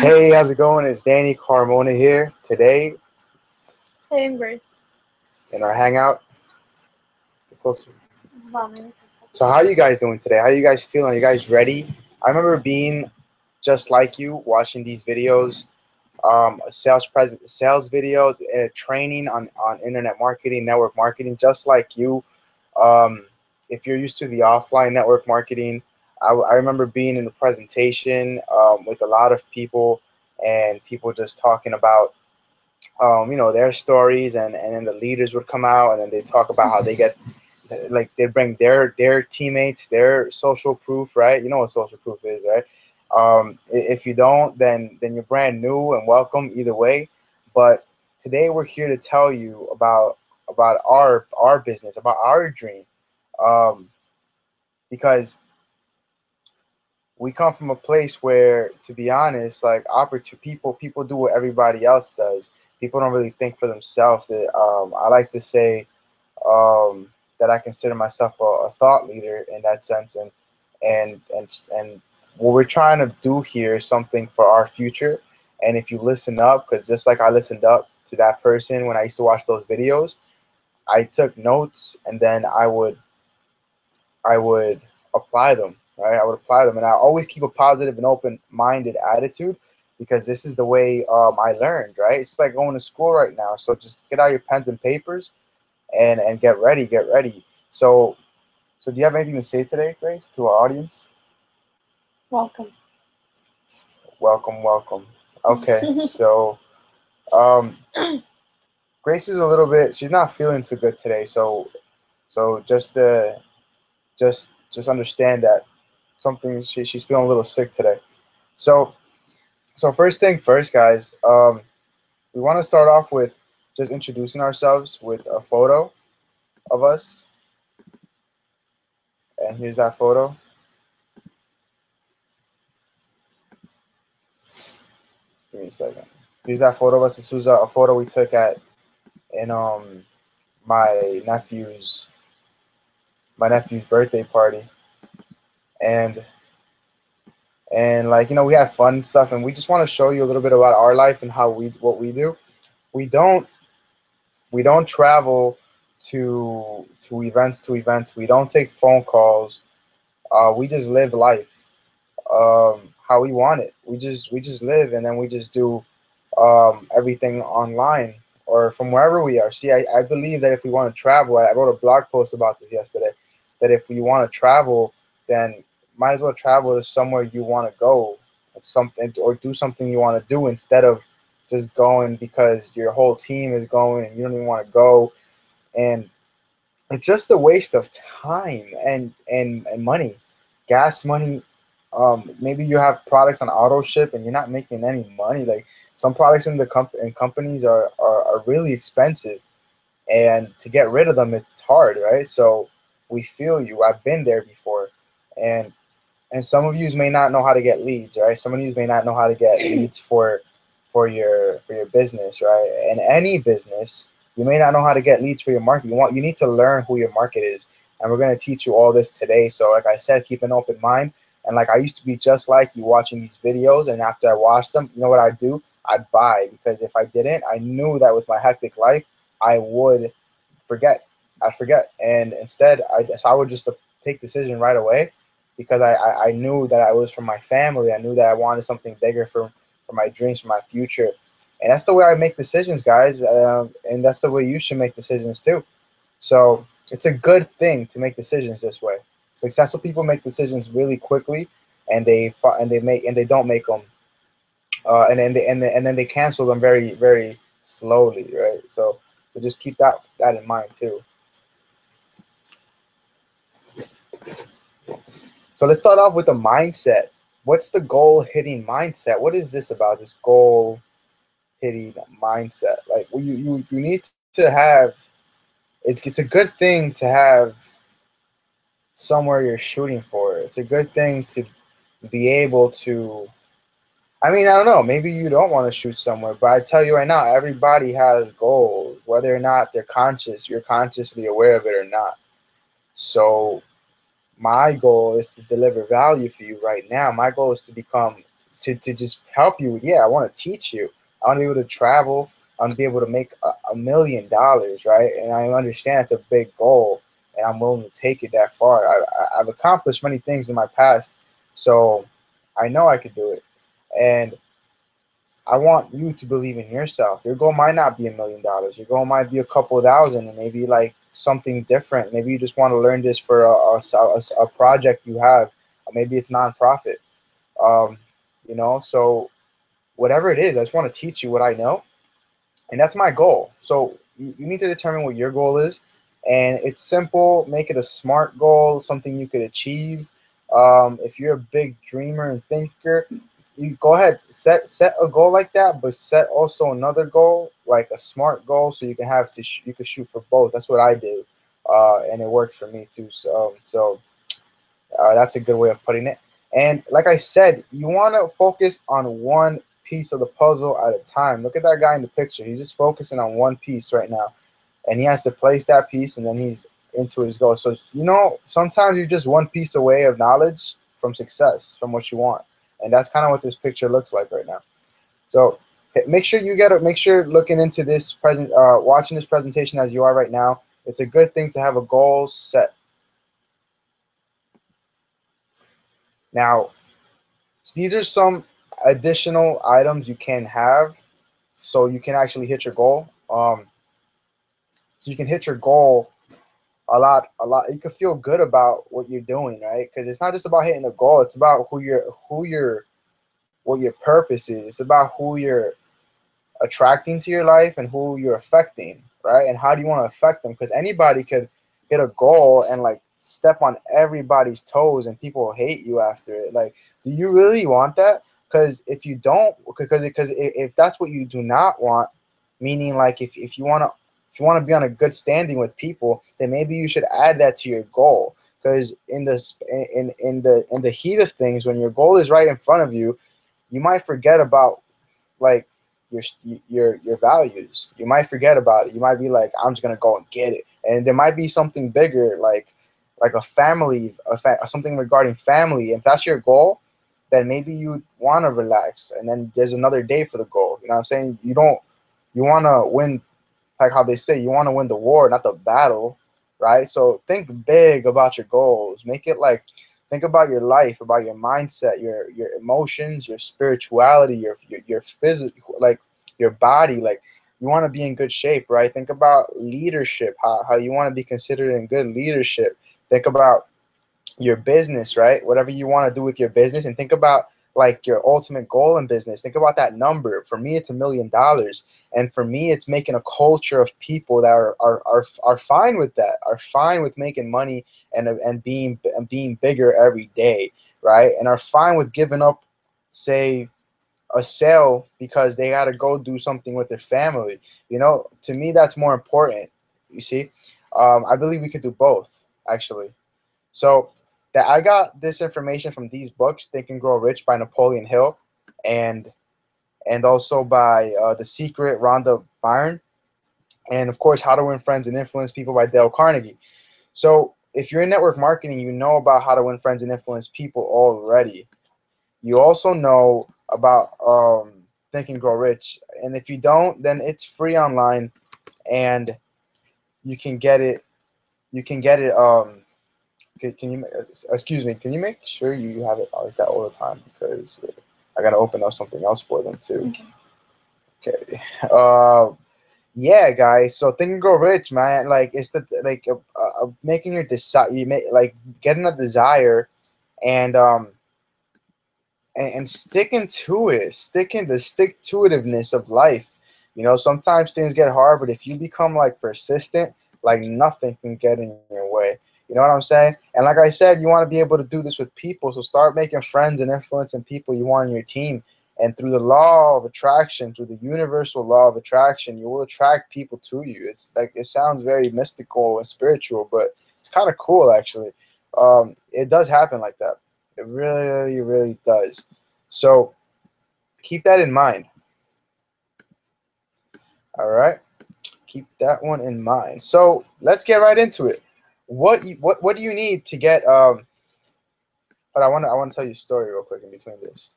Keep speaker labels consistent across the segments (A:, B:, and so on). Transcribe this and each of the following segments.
A: Hey, how's it going? It's Danny Carmona here today
B: Hey, I'm Grace.
A: in our hangout. Closer.
B: Vomit.
A: So how are you guys doing today? How are you guys feeling? Are you guys ready? I remember being just like you, watching these videos, sales videos, training on internet marketing, network marketing, just like you. Um, if you're used to the offline network marketing, I remember being in a presentation with a lot of people and people just talking about their stories, and then the leaders would come out and then they talk about how they get, like, they bring their teammates, their social proof, right? You know what social proof is, right? If you don't, then you're brand new and welcome either way. But today we're here to tell you about our business, about our dream, um, because we come from a place where, to be honest, like people do what everybody else does. People don't really think for themselves. That I like to say that I consider myself a thought leader in that sense, and what we're trying to do here is something for our future. And if you listen up, because just like I listened up to that person when I used to watch those videos, I took notes and then I would apply them, right? I would apply them, and I always keep a positive and open-minded attitude because this is the way I learned, right? It's like going to school right now. So just get out your pens and papers and get ready, get ready. So do you have anything to say today, Grace, to our audience?
B: Welcome.
A: Welcome, welcome. Okay, so um, Grace is a little bit. She's not feeling too good today, so just understand that she's feeling a little sick today. So so first thing first, guys. We want to start off with just introducing ourselves with a photo of us, and here's that photo. Give me a second. Here's that photo of us. This was a photo we took at in my nephew's birthday party, and like, we had fun and stuff, and we just want to show you a little bit about our life and what we do. We don't we don't travel to events. We don't take phone calls. We just live life how we want it. We just live, and then we just do everything online or from wherever we are. See, I believe that if we want to travel, I wrote a blog post about this yesterday, that if we want to travel, then might as well travel to somewhere you want to go, something, or do something you want to do instead of just going because your whole team is going and you don't even want to go. And it's just a waste of time and money, gas money. Maybe you have products on auto ship and you're not making any money. Like, some products in the companies are really expensive, and to get rid of them, it's hard, right? So we feel you. I've been there before, and some of you may not know how to get leads, right? Some of you may not know how to get leads for your business, right? And any business, you may not know how to get leads for your market. You need to learn who your market is, and we're going to teach you all this today. So, like I said, keep an open mind. And like I used to be just like you, watching these videos, and after I watched them, you know what I'd do? I'd buy, because if I didn't, I knew that with my hectic life, I would forget. I'd forget, and instead, I would just take decision right away, because I knew that I was from my family. I knew that I wanted something bigger for my dreams, for my future. And that's the way I make decisions, guys. And that's the way you should make decisions too. So it's a good thing to make decisions this way. Successful people make decisions really quickly, and they don't make them, and then they cancel them very, very slowly, right? So just keep that in mind too. So let's start off with the mindset. What's the goal hitting mindset? What is this about, this goal hitting mindset? Like, well, you need to have, it's a good thing to have somewhere you're shooting for. It's a good thing to be able to, I mean, I don't know, maybe you don't want to shoot somewhere, but I tell you right now, everybody has goals, whether or not you're consciously aware of it or not. So my goal is to deliver value for you right now. My goal is to just help you. Yeah, I want to teach you. I want to be able to travel. I want to be able to make $1 million, right? And I understand it's a big goal, and I'm willing to take it that far. I've accomplished many things in my past, so I know I could do it. And I want you to believe in yourself. Your goal might not be $1 million. Your goal might be a couple of thousand, and maybe like something different. Maybe you just want to learn this for a project you have. Or maybe it's nonprofit. Um, so whatever it is, I just want to teach you what I know, and that's my goal. So you need to determine what your goal is, and it's simple. Make it a SMART goal, something you could achieve. If you're a big dreamer and thinker, you go ahead, set a goal like that, but set also another goal, like a SMART goal, so you can you can shoot for both. That's what I do, and it worked for me too. So that's a good way of putting it. And like I said, you want to focus on one piece of the puzzle at a time. Look at that guy in the picture. He's just focusing on one piece right now, and he has to place that piece, and then he's into his goal. So sometimes you're just one piece away of knowledge from success, from what you want, and that's kind of what this picture looks like right now. So make sure looking into this watching this presentation as you are right now. It's a good thing to have a goal set. Now, these are some additional items you can have, so you can actually hit your goal. So you can hit your goal a lot. You can feel good about what you're doing, right? Because it's not just about hitting a goal. It's about what your purpose is. It's about who you're attracting to your life and who you're affecting, right? And how do you want to affect them? Because anybody could hit a goal and like step on everybody's toes and people will hate you after it. Like, do you really want that? Because if you don't, because if that's what you do not want, meaning like if you want to be on a good standing with people, then maybe you should add that to your goal. Because in the heat of things, when your goal is right in front of you, you might forget about like your values. You might forget about it. You might be like, I'm just gonna go and get it, and there might be something bigger, like a family, something regarding family. If that's your goal, then maybe you want to relax, and then there's another day for the goal. You know what I'm saying? You want to win, like how they say, you want to win the war, not the battle, right? So think big about your goals. Make it like, think about your life, about your mindset, your emotions, your spirituality, your physical, like your body. Like, you want to be in good shape, right? Think about leadership, how you want to be considered in good leadership. Think about your business, right? Whatever you want to do with your business, and think about like your ultimate goal in business. Think about that number. For me, it's $1 million, and for me, it's making a culture of people that are fine with that, are fine with making money and being bigger every day, right? And are fine with giving up, say, a sale because they got to go do something with their family. To me, that's more important. You see, I believe we could do both, actually. So that I got this information from these books, Think and Grow Rich by Napoleon Hill, and also by The Secret, Rhonda Byrne, and of course How to Win Friends and Influence People by Dale Carnegie. So if you're in network marketing, you know about how to win friends and influence people already. You also know about Think and Grow Rich, and if you don't, then it's free online, and you can get it. Can you, excuse me, can you make sure you have it like that all the time, because I gotta open up something else for them too. Okay. Yeah, guys. So Think and Grow Rich, man. Like, it's making your desire. You make like getting a desire, and sticking to it, the stick to itiveness of life. Sometimes things get hard, but if you become like persistent, like nothing can get in your way. You know what I'm saying? And like I said, you want to be able to do this with people. So start making friends and influencing people you want on your team. And through the law of attraction, through the universal law of attraction, you will attract people to you. It's like, it sounds very mystical and spiritual, but it's kind of cool, actually. It does happen like that. It really, really, really does. So keep that in mind. All right, keep that one in mind. So let's get right into it. What do you need to get? But I want to tell you a story real quick in between this.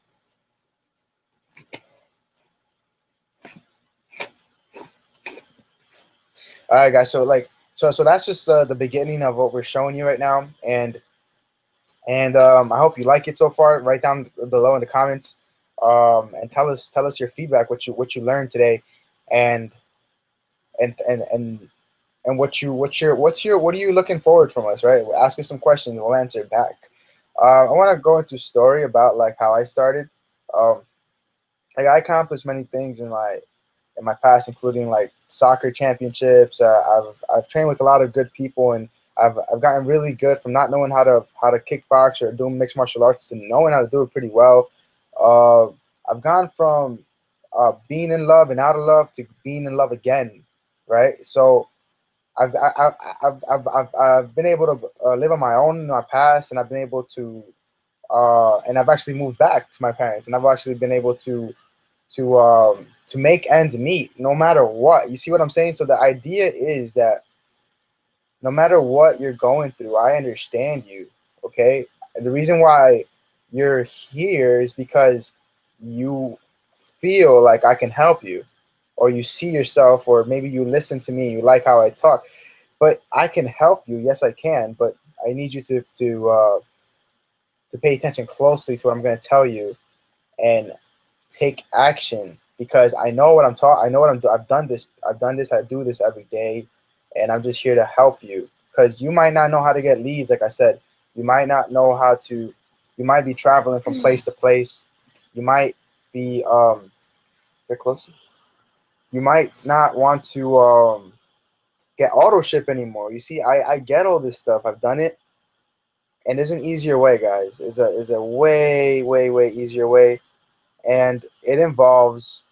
A: All right, guys. So that's just the beginning of what we're showing you right now, and I hope you like it so far. Write down below in the comments, and tell us your feedback, what you learned today, and and and and and what are you looking forward from us, right? Ask us some questions, we'll answer back. I want to go into a story about like how I started. Um, like I accomplished many things in my past, including like soccer championships. I've trained with a lot of good people, and I've gotten really good from not knowing how to kickbox or do mixed martial arts to knowing how to do it pretty well. Uh, I've gone from being in love and out of love to being in love again, right? So I've been able to live on my own in my past, and I've been able to and I've actually moved back to my parents, and I've actually been able to make ends meet no matter what. You see what I'm saying? So the idea is that no matter what you're going through, I understand you. Okay, and the reason why you're here is because you feel like I can help you, or you see yourself, or maybe you listen to me, you like how I talk. But I can help you. Yes, I can. But I need you to pay attention closely to what I'm going to tell you and take action, because I know what I'm talking. I know what I'm. I've done this. I've done this. I do this every day, and I'm just here to help you. Because you might not know how to get leads, like I said. You might not know how to. You might be traveling from place to place. You might be get close. You might not want to get auto ship anymore. You see, I get all this stuff. I've done it, and there's an easier way, guys. It's a way easier way, and it involves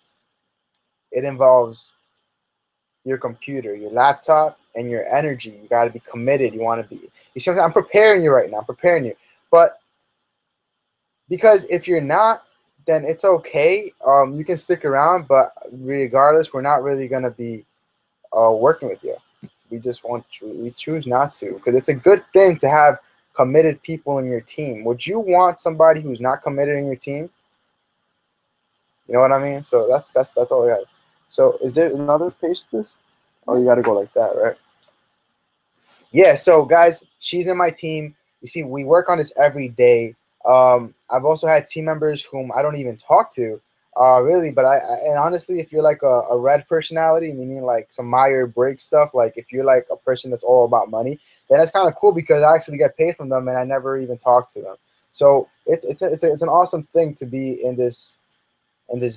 A: your computer, your laptop, and your energy. You got to be committed. You want to be. You see, I'm preparing you right now. I'm preparing you, but because if you're not, then it's okay. You can stick around, but regardless, we're not really gonna be working with you. We choose not to, because it's a good thing to have committed people in your team. Would you want somebody who's not committed in your team? You know what I mean? So that's all I got. So is there another page to this? Oh, you got to go like that, right? Yeah. So guys, she's in my team. You see, we work on this every day. I've also had team members whom I don't even talk to, really. But and honestly, if you're like a red personality, meaning like some Meyer break stuff, like if you're like a person that's all about money, then it's kind of cool because I actually get paid from them and I never even talk to them. So it's an awesome thing to be in this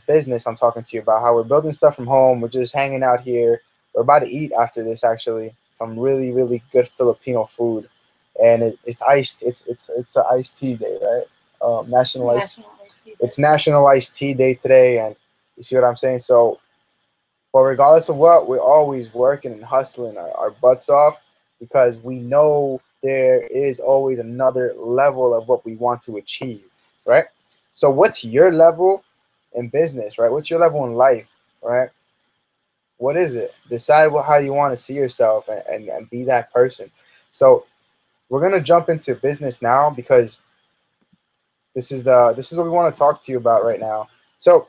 A: business I'm talking to you about. How we're building stuff from home. We're just hanging out here. We're about to eat after this, actually. Some really good Filipino food, and it's iced. It's an iced tea day, right? National iced.
B: National Iced Tea Day.
A: It's National Iced Tea Day today, and you see what I'm saying. So, but regardless of what, we're always working and hustling our butts off, because we know there is always another level of what we want to achieve, right? So, what's your level in business, right? What's your level in life, right? What is it? Decide how you want to see yourself, and be that person. So we're gonna jump into business now, because this is what we want to talk to you about right now. So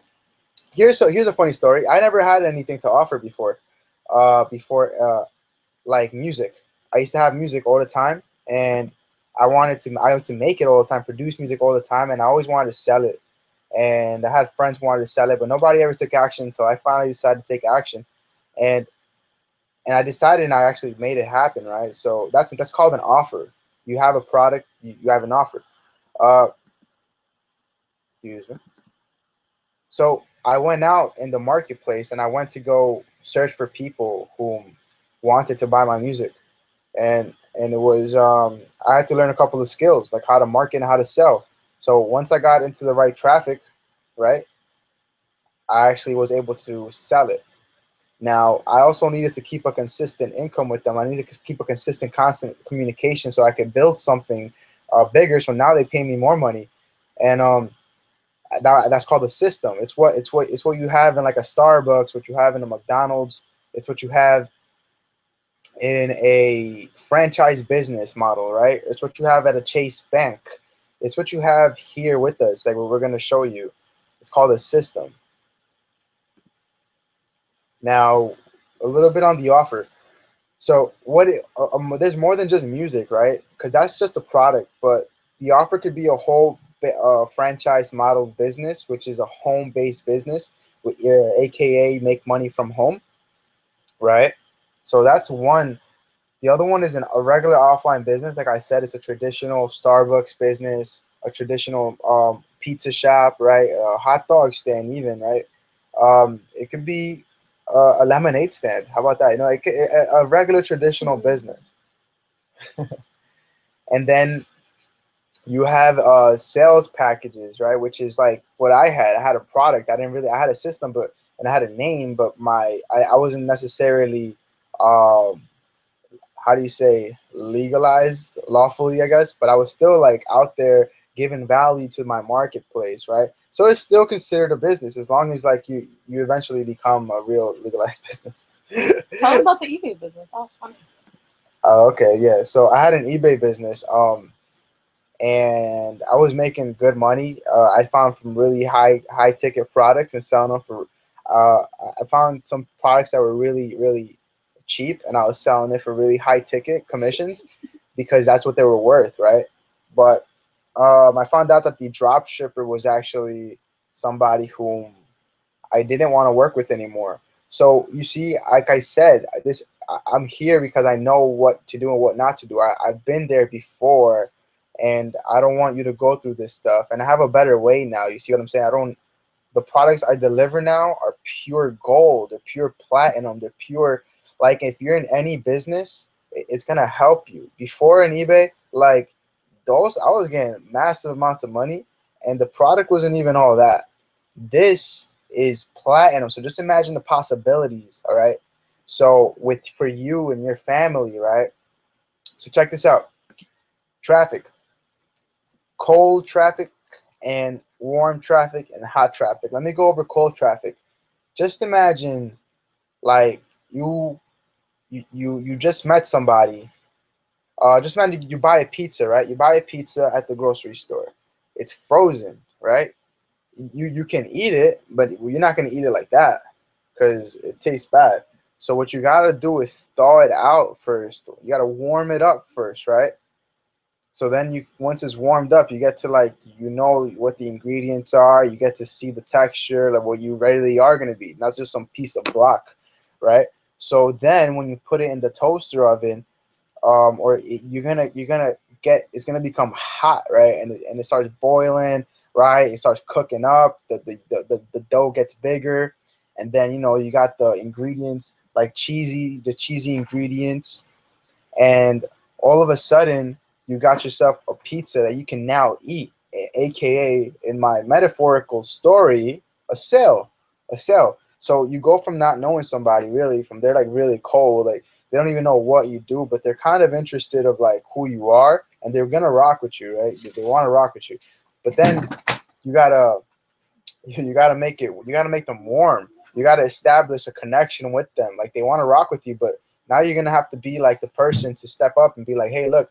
A: here's a funny story. I never had anything to offer before like music. I used to have music all the time, and I wanted to make it all the time, produce music all the time, and I always wanted to sell it. And I had friends who wanted to sell it, but nobody ever took action until I finally decided to take action. And I decided, and I actually made it happen, right? So that's called an offer. You have a product, you have an offer. Uh, excuse me. So I went out in the marketplace, and I went to go search for people who wanted to buy my music, and it was I had to learn a couple of skills, like how to market and how to sell. So once I got into the right traffic, right, I actually was able to sell it. Now, I also needed to keep a consistent income with them. I needed to keep a consistent, constant communication so I could build something bigger. So now they pay me more money, and that's called a system. It's what you have in like a Starbucks, what you have in a McDonald's. It's what you have in a franchise business model, right? It's what you have at a Chase Bank. It's what you have here with us, like what we're going to show you. It's called a system. Now, a little bit on the offer. So there's more than just music, right? Because that's just a product, but the offer could be a whole franchise model business, which is a home-based business, aka make money from home, right? So that's one. The other one is a regular offline business. Like I said, it's a traditional Starbucks business, a traditional pizza shop, right? A hot dog stand, even, right? It could be a lemonade stand. How about that? A regular traditional business. And then you have sales packages, right? Which is like what I had. I had a product. I had a system, and I had a name, but I wasn't necessarily how do you say, legalized lawfully, I guess, but I was still like out there giving value to my marketplace, right? So it's still considered a business as long as like you eventually become a real legalized business.
B: Tell them about the eBay business. That was funny.
A: Okay, yeah. So I had an eBay business, and I was making good money. I found some really high ticket products and selling them for. I found some products that were really cheap, and I was selling it for really high ticket commissions because that's what they were worth, right? But I found out that the drop shipper was actually somebody whom I didn't want to work with anymore. So you see, like I said, I'm here because I know what to do and what not to do. I've been there before, and I don't want you to go through this stuff. And I have a better way now. You see what I'm saying? I don't. The products I deliver now are pure gold. They're pure platinum. They're pure. Like if you're in any business, it's gonna help you. Before in eBay, like those, I was getting massive amounts of money, and the product wasn't even all that. This is platinum. So just imagine the possibilities, all right? So for you and your family, right? So check this out. Traffic, cold traffic and warm traffic and hot traffic. Let me go over cold traffic. Just imagine like you just met somebody. Just imagine you buy a pizza, right? You buy a pizza at the grocery store. It's frozen, right? You can eat it, but you're not gonna eat it like that because it tastes bad. So what you gotta do is thaw it out first. You gotta warm it up first, right? So then once it's warmed up, you get to like what the ingredients are. You get to see the texture, like what you really are gonna be. Not just some piece of block, right? So then when you put it in the toaster oven, you're gonna get it's gonna become hot, right? And it starts boiling, right? It starts cooking up. The dough gets bigger, and then you got the ingredients like the cheesy ingredients, and all of a sudden you got yourself a pizza that you can now eat, aka in my metaphorical story, a sale. So you go from not knowing somebody really, from they're like really cold, like they don't even know what you do, but they're kind of interested of like who you are, and they're gonna rock with you, right? They want to rock with you, but then you gotta you gotta make them warm. You gotta establish a connection with them. Like they want to rock with you, but now you're gonna have to be like the person to step up and be like, hey, look,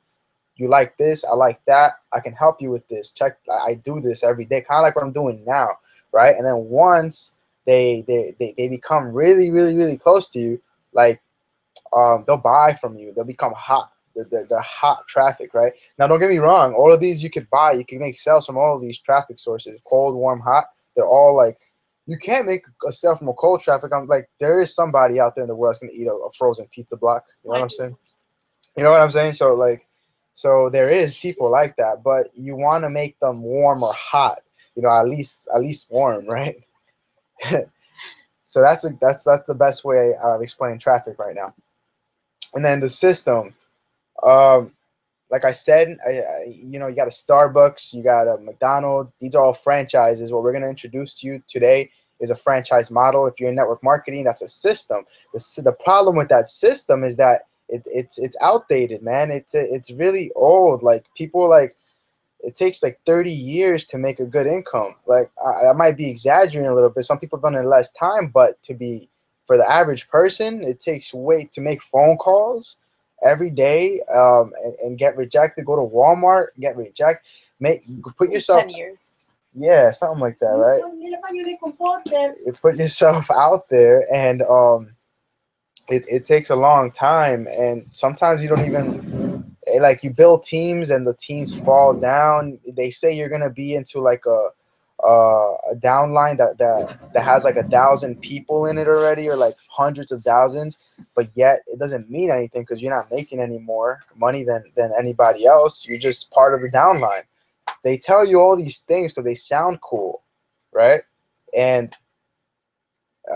A: you like this, I like that, I can help you with this. Check, I do this every day, kind of like what I'm doing now, right? And then once they become really close to you, like they'll buy from you. They'll become hot. They're hot traffic, right? Now, don't get me wrong. All of these you could buy. You can make sales from all of these traffic sources: cold, warm, hot. They're all like, you can't make a sale from a cold traffic. I'm like, there is somebody out there in the world that's gonna eat a frozen pizza block. You know what I'm saying? You know what I'm saying? So like, so there is people like that, but you want to make them warm or hot. At least warm, right? So that's the best way of explaining traffic right now. And then the system. Um, like I said, you got a Starbucks, you got a McDonald's. These are all franchises. What we're going to introduce to you today is a franchise model. If you're in network marketing, that's a system. The problem with that system is that it's outdated, man. It's really old. Like people like it takes like 30 years to make a good income. Like I might be exaggerating a little bit. Some people have done it in less time, but for the average person, it takes way to make phone calls every day and get rejected. Go to Walmart, get rejected. Put yourself
B: 10 years.
A: Yeah, something like that, right? You put yourself out there, and it takes a long time, and sometimes you don't even like you build teams and the teams fall down. They say you're gonna be into like a downline that has like 1,000 people in it already, or like hundreds of thousands, but yet it doesn't mean anything because you're not making any more money than anybody else. You're just part of the downline. They tell you all these things because they sound cool, right? And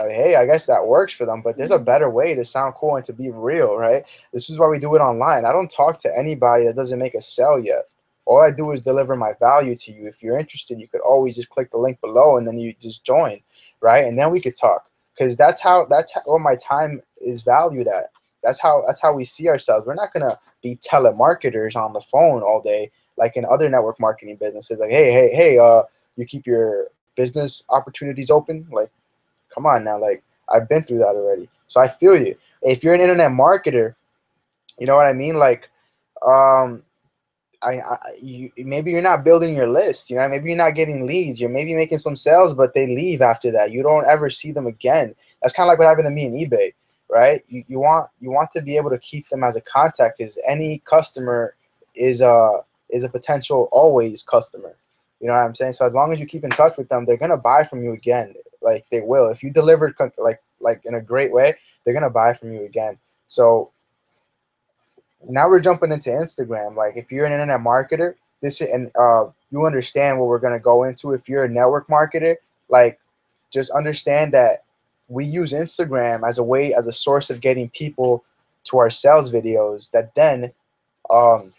A: hey, I guess that works for them, but there's a better way to sound cool and to be real, right? This is why we do it online. I don't talk to anybody that doesn't make a sale yet. All I do is deliver my value to you. If you're interested, you could always just click the link below and then you just join, right? And then we could talk, because that's how what my time is valued at. That's how we see ourselves. We're not gonna be telemarketers on the phone all day like in other network marketing businesses. Like, hey, you keep your business opportunities open, like. Come on now, like I've been through that already. So I feel you. If you're an internet marketer, you know what I mean? Like, um, maybe you're not building your list. You know, maybe you're not getting leads. You're maybe making some sales, but they leave after that. You don't ever see them again. That's kind of like what happened to me in eBay, right? You want to be able to keep them as a contact, because any customer is a potential always customer. You know what I'm saying? So as long as you keep in touch with them, they're gonna buy from you again. Like they will. If you deliver like in a great way, they're gonna buy from you again. So now we're jumping into Instagram. Like if you're an internet marketer, you understand what we're gonna go into. If you're a network marketer, like just understand that we use Instagram as a source of getting people to our sales videos um,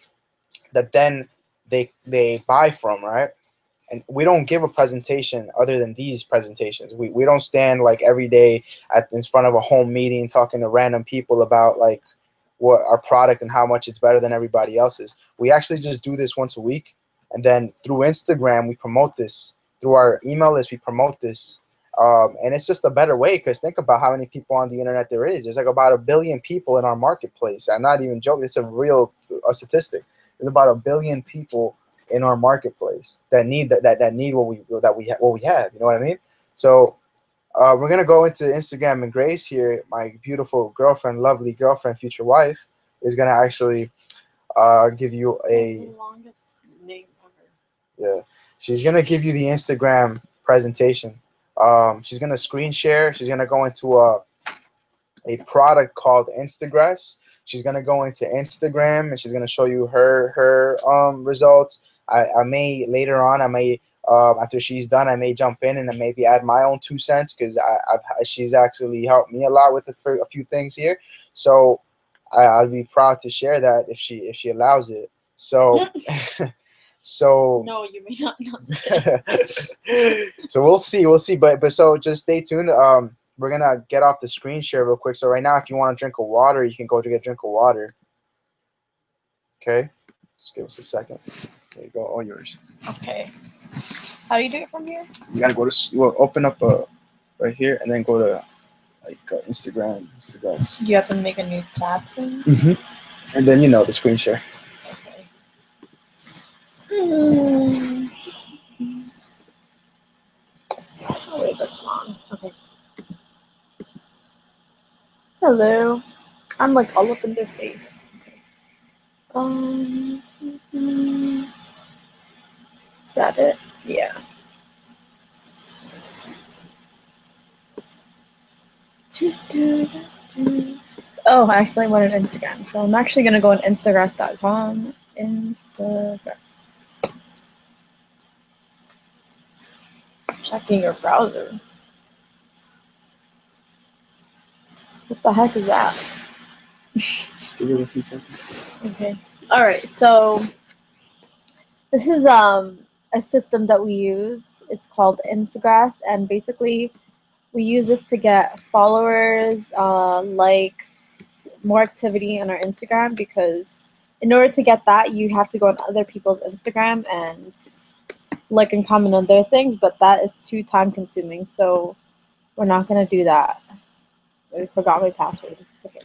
A: that then they buy from, right? And we don't give a presentation other than these presentations. We don't stand like every day in front of a home meeting talking to random people about like what our product and how much it's better than everybody else's. We actually just do this once a week, and then through Instagram we promote this. Through our email list we promote this, and it's just a better way, because think about how many people on the internet there is. There's like about 1 billion people in our marketplace. I'm not even joking. It's a real statistic. There's about 1 billion people in our marketplace that need that need what we have. You know what I mean? So we're gonna go into Instagram, and Grace here, my beautiful girlfriend, lovely girlfriend, future wife, is gonna actually give you
B: That's the
A: a
B: longest name ever.
A: yeah. She's gonna give you the Instagram presentation. She's gonna screen share. She's gonna go into a product called Instagrass. She's gonna go into Instagram and she's gonna show you her results. I may later on, I may after she's done, I may jump in and then maybe add my own 2 cents, because she's actually helped me a lot with a few things here. So I'd be proud to share that if she allows it. So so
B: No, you may not know.
A: so we'll see. But so just stay tuned. We're gonna get off the screen share real quick. So right now, if you want a drink of water, you can go to get a drink of water. Okay, just give us a second. There you go, all yours.
B: Okay. How do you do it from here?
A: You gotta go to open up right here, and then go to like Instagram.
B: You have to make a new tab thing.
A: And then the screen share.
B: Okay. Oh wait, that's wrong. Okay. Hello. I'm like all up in their face. Okay. Is that it? Yeah. Oh, I accidentally went on Instagram, so I'm actually gonna go on Instagrass.com. Instagram. Checking your browser. What the heck is that?
A: Just give it a few seconds.
B: Okay. All right. So this is a system that we use. It's called Instagrass, and basically we use this to get followers, likes, more activity on our Instagram, because in order to get that, you have to go on other people's Instagram and like and comment on their things, but that is too time consuming, so we're not gonna do that. I forgot my password. Okay.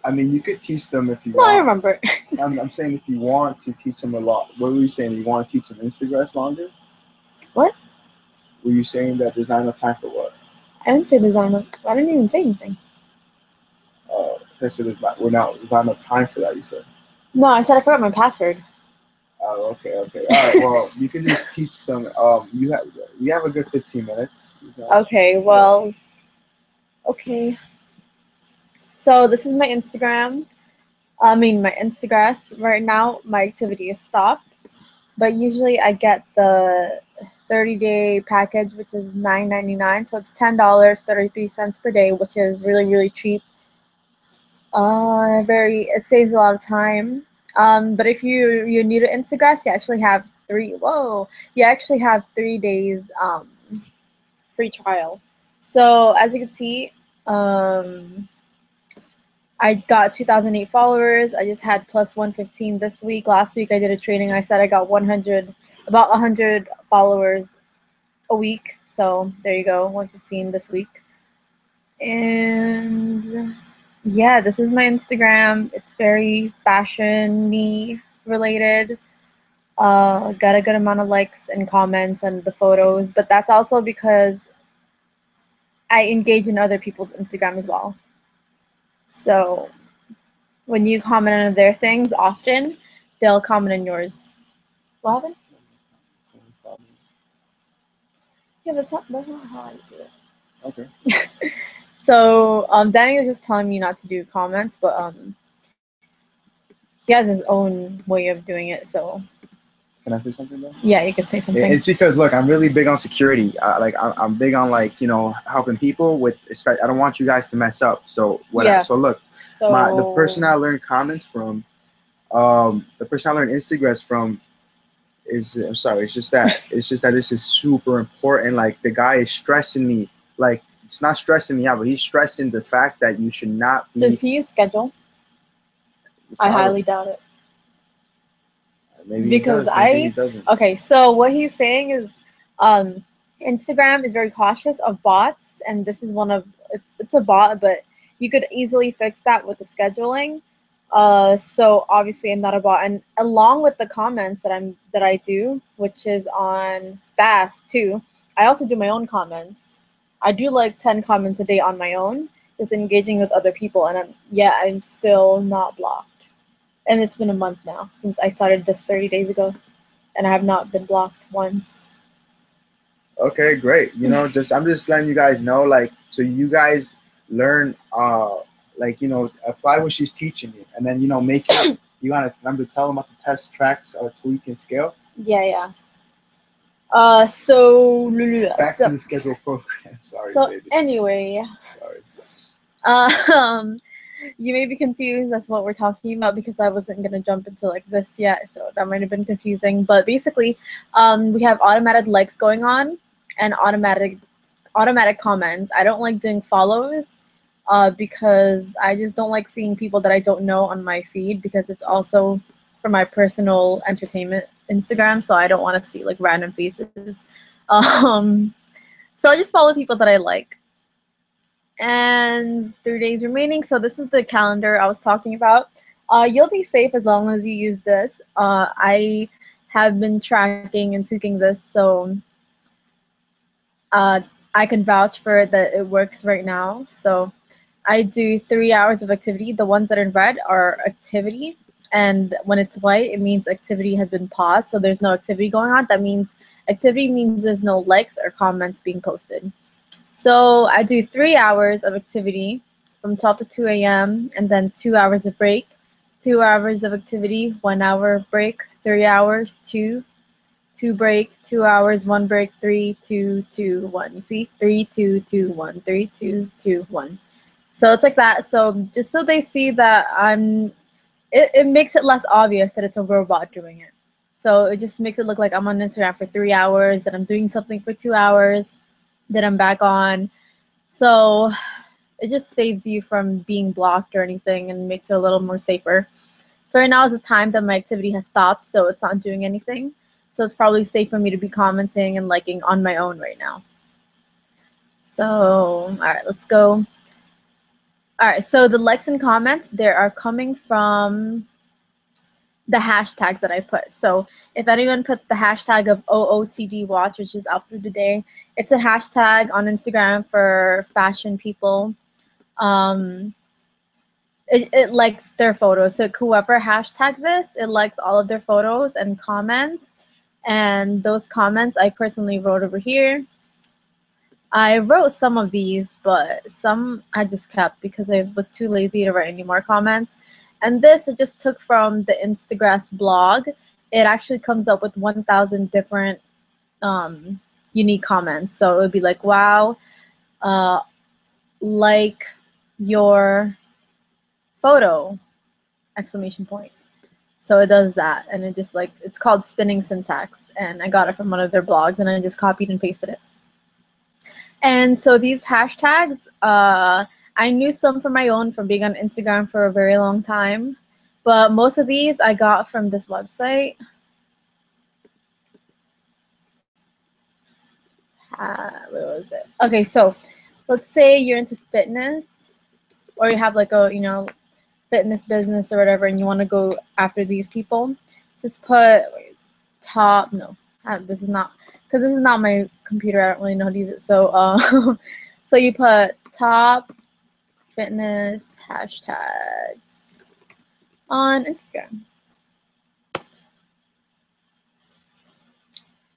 A: I mean, you could teach them if you
B: No, I
A: want.
B: remember.
A: I'm saying if you want to teach them a lot. What were you saying? You want to teach them Instagram longer?
B: What?
A: Were you saying that there's not enough time for what?
B: I didn't say design. I didn't even say anything.
A: Okay, so there's not enough time for that, you said.
B: No, I said I forgot my password.
A: Oh, okay. All right. Well, you can just teach them. You have a good 15 minutes.
B: Okay. Well. Okay. So this is my Instagram. I mean, my Instagram. Right now, my activity is stopped. But usually I get the 30-day package, which is $9.99. So it's $10, 33 cents per day, which is really, really cheap. It saves a lot of time. But if you're new to Instagram, you actually have 3 days free trial. So as you can see, I got 2008 followers. I just had plus 115 this week. Last week I did a training. I said I got about 100 followers a week. So there you go, 115 this week. And yeah, this is my Instagram. It's very fashion-y related. Got a good amount of likes and comments on the photos, but that's also because I engage in other people's Instagram as well. So when you comment on their things often, they'll comment on yours. What happened? Yeah, that's not how I do it.
A: Okay.
B: So Danny was just telling me not to do comments, but he has his own way of doing it. So
A: Can I say something though?
B: Yeah, you could say something.
A: It's because look, I'm really big on security. I'm big on helping people with. I don't want you guys to mess up. So
B: Yeah.
A: So look, the person I learned comments from, the person I learned Instagrams from, I'm sorry. It's just that this is super important. Like the guy is stressing me. Like it's not stressing me out, but he's stressing the fact that you should not be.
B: Does he use Schedule? I highly doubt it.
A: Maybe
B: because
A: he does. Maybe he doesn't.
B: Okay, so what he's saying is Instagram is very cautious of bots, and this is it's a bot, but you could easily fix that with the scheduling. So obviously I'm not a bot, and along with the comments that I do, which is on Fast too, I also do my own comments. I do like 10 comments a day on my own, just engaging with other people, and I'm still not blocked. And it's been a month now since I started this 30 days ago, and I have not been blocked once.
A: Okay, great. I'm just letting you guys know, so you guys learn, apply what she's teaching you, and then make it. You want to remember to tell them about the test tracks or tweak and scale.
B: Yeah.
A: Back to the schedule program. Sorry, baby.
B: Anyway.
A: Sorry.
B: You may be confused as to what we're talking about because I wasn't going to jump into this yet, so that might have been confusing. But basically, we have automatic likes going on and automatic comments. I don't like doing follows because I just don't like seeing people that I don't know on my feed, because it's also for my personal entertainment Instagram, so I don't want to see random faces. So I just follow people that I like. And 3 days remaining. So this is the calendar I was talking about. You'll be safe as long as you use this. I have been tracking and tweaking this, so I can vouch for it that it works right now. So I do 3 hours of activity. The ones that are in red are activity, and when it's white, it means activity has been paused. So there's no activity going on. That means activity means there's no likes or comments being posted. So I do 3 hours of activity from 12 to 2 a.m. and then 2 hours of break, 2 hours of activity, 1 hour break, 3 hours, 2 break, 2 hours, 1 break, 3, 2, 2, 1. You see? 3, 2, 2, 1, 3, 2, 2, 1. So it's like that. So just so they see that it makes it less obvious that it's a robot doing it. So it just makes it look like I'm on Instagram for 3 hours, that I'm doing something for 2 hours, that I'm back on. So it just saves you from being blocked or anything and makes it a little more safer. So right now is the time that my activity has stopped, so it's not doing anything. So it's probably safe for me to be commenting and liking on my own right now. So, all right, let's go. All right, so the likes and comments, they are coming from the hashtags that I put. So if anyone put the hashtag of OOTD Watch, which is Outfit of the Day, it's a hashtag on Instagram for fashion people. It likes their photos. So whoever hashtag this, it likes all of their photos and comments. And those comments I personally wrote over here. I wrote some of these, but some I just kept because I was too lazy to write any more comments. And this I just took from the Instagrass blog. It actually comes up with 1,000 different unique comments. So it would be like, wow, like your photo, exclamation point. So it does that, and it just like, it's called Spinning Syntax, and I got it from one of their blogs, and I just copied and pasted it. And so these hashtags, I knew some from my own from being on Instagram for a very long time, but most of these I got from this website. Where was it? Okay, so let's say you're into fitness, or you have like a, you know, fitness business or whatever, and you want to go after these people. Just put top, no, this is not, because this is not my computer, I don't really know how to use it. So so you put top fitness hashtags on Instagram.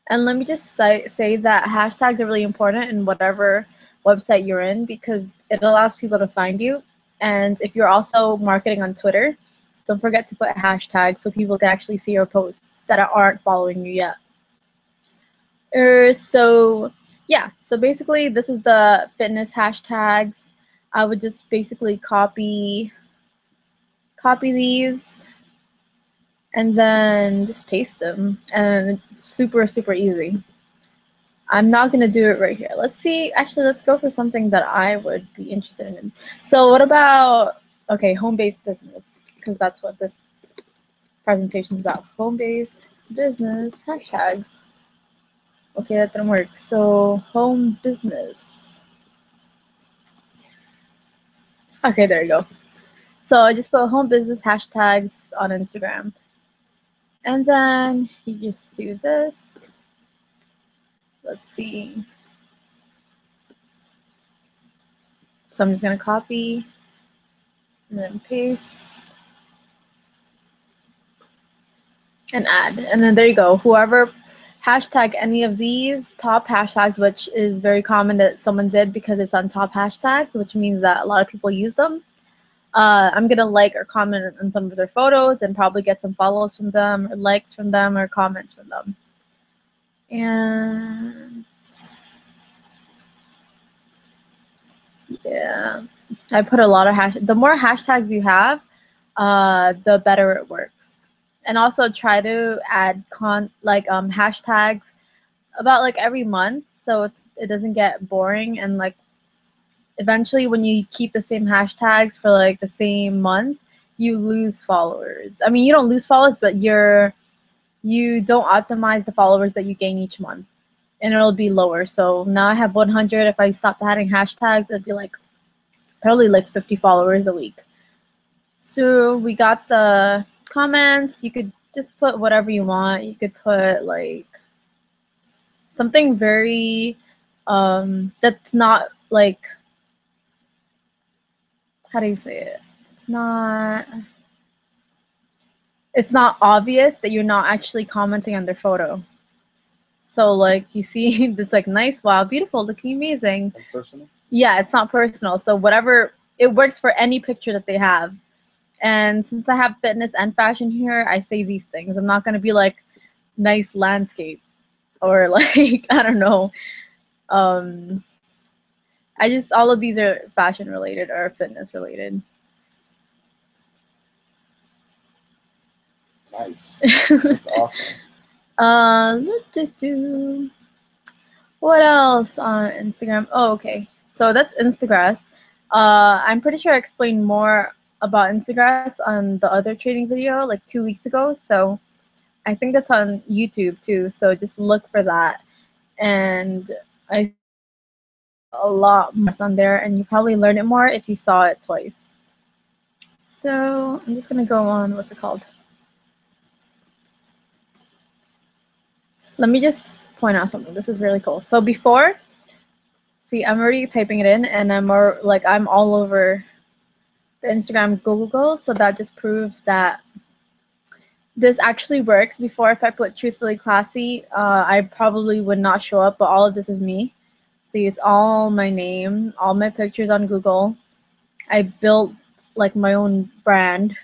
B: And let me just say that hashtags are really important in whatever website you're in, because it allows people to find you. And if you're also marketing on Twitter, don't forget to put hashtags so people can actually see your posts that aren't following you yet. So yeah, so basically this is the fitness hashtags. I would just basically copy these and then just paste them, and it's super easy. I'm not going to do it right here. Let's see. Actually, let's go for something that I would be interested in. So what about, okay, home-based business, because that's what this presentation is about. Home-based business hashtags. Okay, that didn't work. So home business. Okay, there you go. So I just put home business hashtags on Instagram. And then you just do this. Let's see. So I'm just going to copy and then paste and add. And then there you go. Whoever hashtag any of these top hashtags, which is very common that someone did because it's on top hashtags, which means that a lot of people use them. I'm going to like or comment on some of their photos and probably get some follows from them, or likes from them, or comments from them. And yeah, I put a lot of the more hashtags you have, the better it works. And also try to add hashtags about like every month, so it doesn't get boring, and like eventually when you keep the same hashtags for like the same month, you lose followers. I mean, you don't lose followers, but you don't optimize the followers that you gain each month, and it'll be lower. So now I have 100. If I stopped adding hashtags, it'd be like probably like 50 followers a week. So we got the comments. You could just put whatever you want. You could put like something very that's not like, how do you say it? It's not obvious that you're not actually commenting on their photo. So like you see it's like nice, wow, beautiful, looking amazing.
A: Personal?
B: Yeah, it's not personal. So whatever, it works for any picture that they have. And since I have fitness and fashion here, I say these things. I'm not going to be like nice landscape or like, I don't know. All of these are fashion related or fitness related.
A: Nice. That's awesome.
B: What else on Instagram? Oh, okay. So that's Instagrass. I'm pretty sure I explained more about Instagrass on the other trading video like 2 weeks ago. So I think that's on YouTube too. So just look for that. And I a lot more on there, and you probably learn it more if you saw it twice. So I'm just gonna go on, what's it called? Let me just point out something. This is really cool. So before, see, I'm already typing it in, and I'm all over the Instagram Google, so that just proves that this actually works. Before, if I put truthfully classy, I probably would not show up, but all of this is me. See, it's all my name, all my pictures on Google. I built like my own brand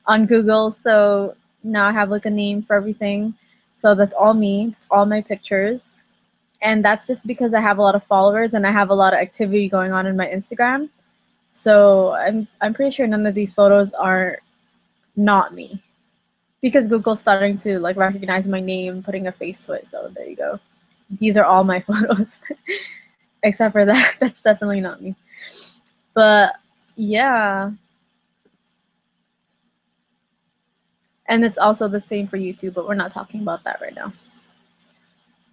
B: on Google, so now I have like a name for everything. So that's all me, it's all my pictures. And that's just because I have a lot of followers and I have a lot of activity going on in my Instagram. So I'm pretty sure none of these photos are not me, because Google's starting to like recognize my name, putting a face to it. So there you go. These are all my photos, except for that. That's definitely not me. But yeah. And it's also the same for YouTube, but we're not talking about that right now.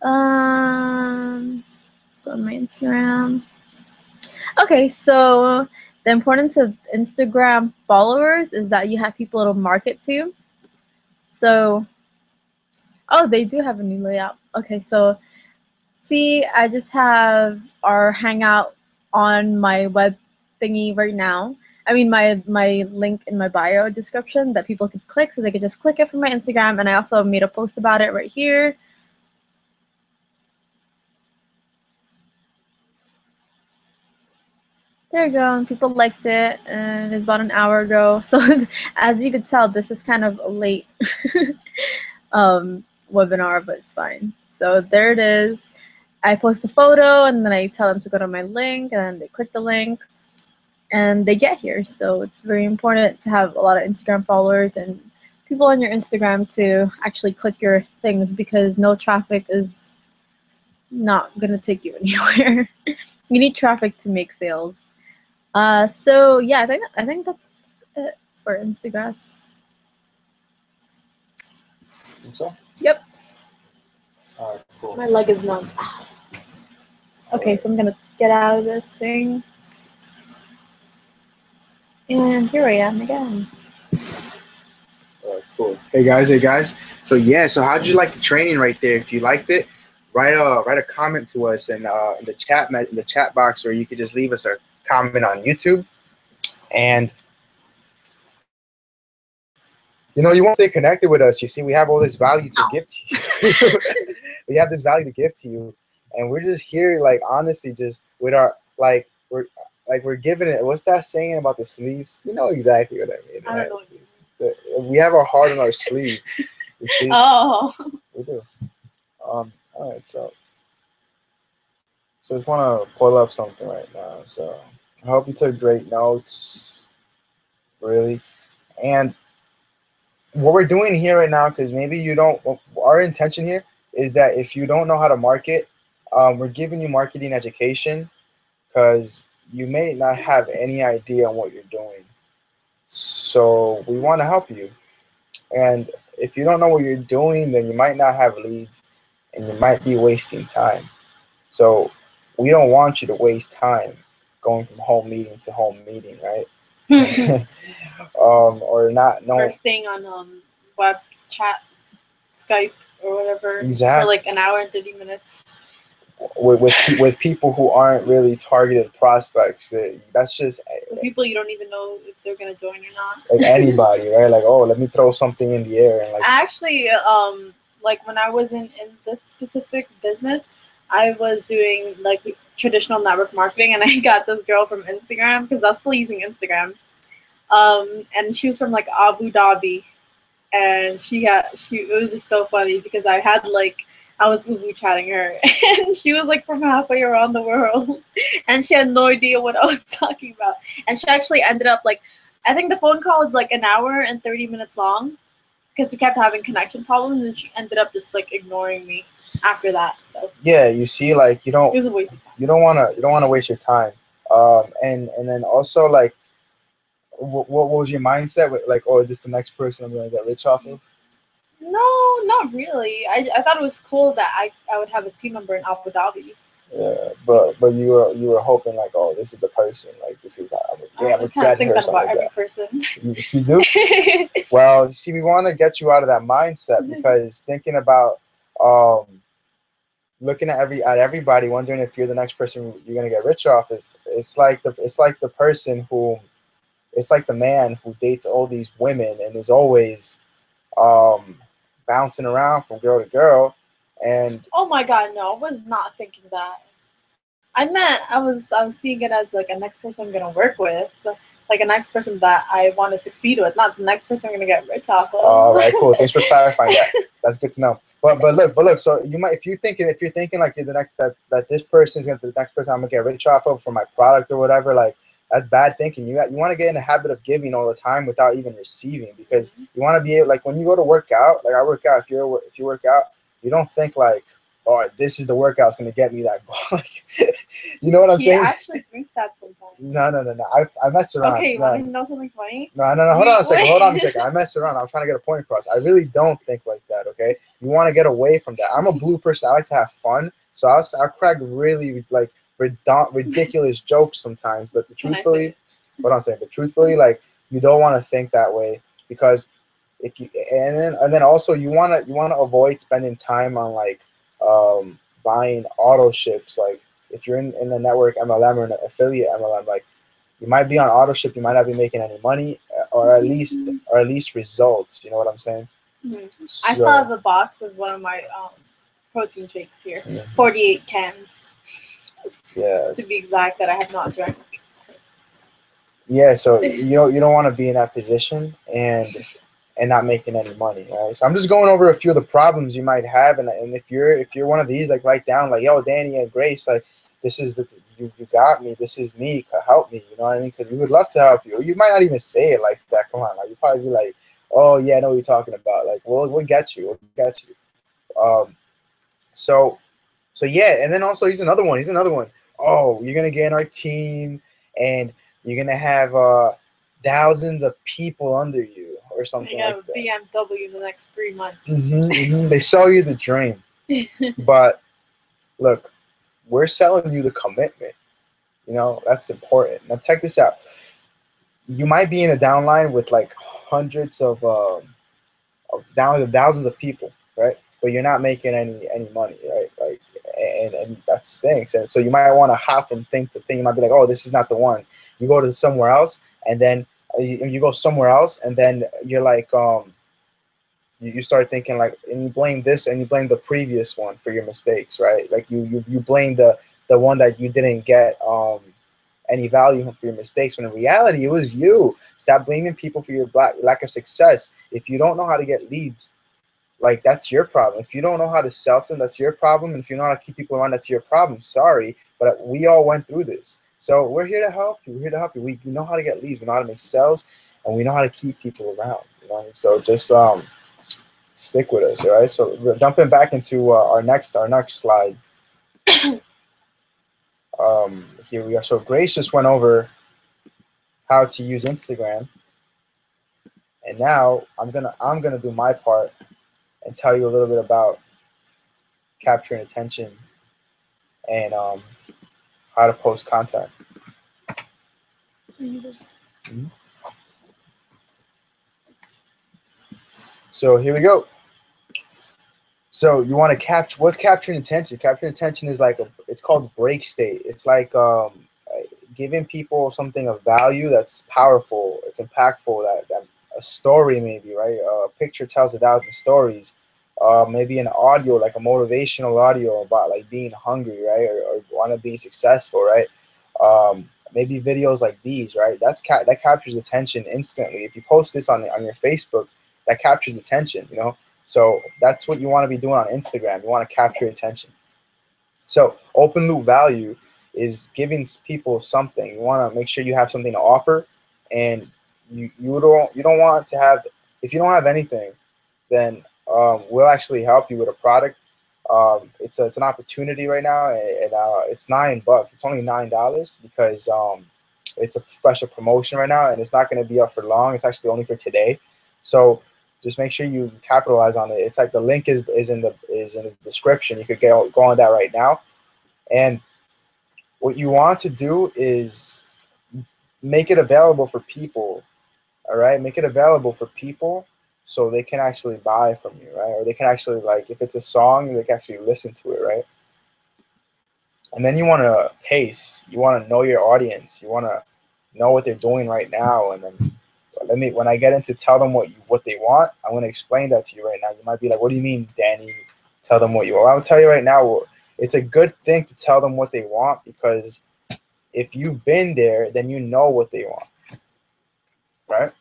B: Let's go on my Instagram. Okay, so the importance of Instagram followers is that you have people to market to. So, oh, they do have a new layout. Okay, so see, I just have our Hangout on my web thingy right now. I mean, my link in my bio description that people could click, so they could just click it from my Instagram. And I also made a post about it right here. There you go, and people liked it, and it's about an hour ago. So as you could tell, this is kind of a late webinar, but it's fine. So there it is. I post a photo, and then I tell them to go to my link, and then they click the link, and they get here. So it's very important to have a lot of Instagram followers and people on your Instagram to actually click your things, because no traffic is not going to take you anywhere. You need traffic to make sales. So yeah, I think that's it for Instagram.
A: Think so?
B: Yep.
A: All right, cool.
B: My leg is numb. Okay, so I'm gonna get out of this thing. And here I am again.
A: All right, cool. Hey guys. So yeah, so how'd you like the training right there? If you liked it, write a comment to us in the chat box, or you could just leave us a comment on YouTube. And you know, you want to stay connected with us. You see, we have all this value to give to you. We have this value to give to you, and we're just here, like, honestly, just with our we're giving it. What's that saying about the sleeves? You know exactly what I mean.
B: I don't know what you mean.
A: We have our heart on our sleeve. You see?
B: Oh.
A: We do. All right, so just want to pull up something right now. So I hope you took great notes, really. And what we're doing here right now, because maybe you don't, our intention here is that if you don't know how to market, we're giving you marketing education, because you may not have any idea on what you're doing. So we want to help you. And if you don't know what you're doing, then you might not have leads and you might be wasting time. So we don't want you to waste time going from home meeting to home meeting, right? Or not knowing.
B: Or staying on web chat, Skype, or whatever,
A: Exactly.
B: for like an hour and 30 minutes.
A: With people who aren't really targeted prospects. That's just
B: with people you don't even know if they're gonna join or not.
A: Like anybody, right? Like, oh, let me throw something in the air. And like,
B: actually, like when I was in this specific business, I was doing like traditional network marketing, and I got this girl from Instagram, because I was still using Instagram, and she was from like Abu Dhabi, and it was just so funny, because I was Ubu chatting her, and she was like from halfway around the world, and she had no idea what I was talking about. And she actually ended up like, I think the phone call was like an hour and 30 minutes long, because we kept having connection problems, and she ended up just like ignoring me after that. So
A: yeah, you see, like,
B: it was a waste of time.
A: You don't wanna waste your time. And then also, like, what was your mindset with, like, oh, is this the next person I'm gonna get rich off of?
B: No, not really. I thought it was cool that I would have a team member in Abu Dhabi.
A: Yeah, but you were hoping like, oh, this is the person, like this is I'm
B: I
A: gonna
B: can't
A: get
B: think
A: her or
B: that
A: something
B: about
A: like
B: every
A: that.
B: person.
A: You do? Well, see, we want to get you out of that mindset because thinking about um looking at everybody, wondering if you're the next person you're gonna get rich off. It's like the person who it's like the man who dates all these women and is always um bouncing around from girl to girl, and
B: Oh my god, no, I was not thinking that. I was seeing it as like a next person I'm gonna work with, like a next person that I want to succeed with, not the next person I'm gonna get rich off
A: all right, cool. Thanks for
B: of.
A: clarifying that. That's good to know. But look. So you might if you're thinking like you're the next that this person's gonna the next person I'm gonna get rich off of for my product or whatever. Like that's bad thinking. You want to get in the habit of giving all the time without even receiving because you want to be able, like when you go to work out. Like I work out. If you work out, you don't think like, oh, this is the workout that's gonna get me that goal. Like, you know what I'm
B: He
A: saying?
B: actually thinks that sometimes.
A: No. I mess around.
B: Okay, you want
A: No.
B: to know something funny?
A: No. Hold on a second. Hold on a second. I mess around. I'm trying to get a point across. I really don't think like that. Okay. You want to get away from that. I'm a blue person. I like to have fun. So I'll crack really like ridiculous jokes sometimes. But
B: Can I say it?
A: what I'm saying. But truthfully, like you don't want to think that way because if you and then also you wanna avoid spending time on like buying auto ships. Like if you're in the network MLM or an affiliate MLM, like you might be on auto ship, you might not be making any money, or at least results. You know what I'm saying?
B: Mhm. I saw
A: So
B: the box of one of my protein shakes here.
A: yeah,
B: 48 cans
A: yeah,
B: to be exact that I have not drank.
A: yeah. So you don't want to be in that position and not making any money, right? So I'm just going over a few of the problems you might have, and if you're one of these, like write down like, yo, Danny and Grace, like this is you got me, this is me, help me, you know what I mean? Because we would love to help you. Or you might not even say it like that. Come on, like you probably be like, oh yeah, I know what you're talking about. Like we'll get you, we'll get you. Um, so yeah, and then also he's another one. He's another one. Oh, you're gonna get in our team, and you're gonna have thousands of people under you, or
B: I
A: something
B: got
A: like
B: a
A: that.
B: BMW the next 3 months.
A: They sell you the dream, but look, we're selling you the commitment. You know that's important. Now check this out. You might be in a downline with like hundreds of thousands of people, right? But you're not making any money, right? Like, and that stinks. And so you might want to hop from thing to thing. You might be like, oh, this is not the one. You go to somewhere else, and then you go somewhere else, and then you're like, you start thinking like, and you blame this and you blame the previous one for your mistakes, right? Like you blame the one that you didn't get any value for your mistakes, when in reality it was you. Stop blaming people for your lack of success. If you don't know how to get leads, like that's your problem. If you don't know how to sell to them, that's your problem. And if you know how to keep people around, that's your problem. Sorry, but we all went through this. So we're here to help you. We're here to help you. We know how to get leads. We know how to make sales, and we know how to keep people around. You know, and so just stick with us, all right? So we're jumping back into our next slide. Here we are. So Grace just went over how to use Instagram, and now I'm gonna do my part and tell you a little bit about capturing attention and how to post content. Mhm. So here we go. So you want to capture what's capturing attention? Capturing attention is like it's called break state. It's like giving people something of value that's powerful, it's impactful, that a story maybe, right? A picture tells 1,000 stories. Maybe an audio, like a motivational audio about like being hungry, right? Or want to be successful, right? Maybe videos like these, right? That captures attention instantly. If you post this on your Facebook, that captures attention, you know? So that's what you want to be doing on Instagram. You want to capture attention. So open loop value is giving people something. You want to make sure you have something to offer, and you don't want to have, if you don't have anything, then we'll actually help you with a product. It's an opportunity right now, and it's $9. It's only $9 because it's a special promotion right now, and it's not going to be up for long. It's actually only for today. So just make sure you capitalize on it. It's like the link is in the description. You could go on that right now. And what you want to do is make it available for people. All right, make it available for people so they can actually buy from you, right? Or they can actually, like, if it's a song, they can actually listen to it, right? And then you want to pace. You want to know your audience. You want to know what they're doing right now. And then when I get into tell them what they want, I'm going to explain that to you right now. You might be like, what do you mean, Danny? Tell them what you want. I'll tell you right now, it's a good thing to tell them what they want, because if you've been there, then you know what they want, right?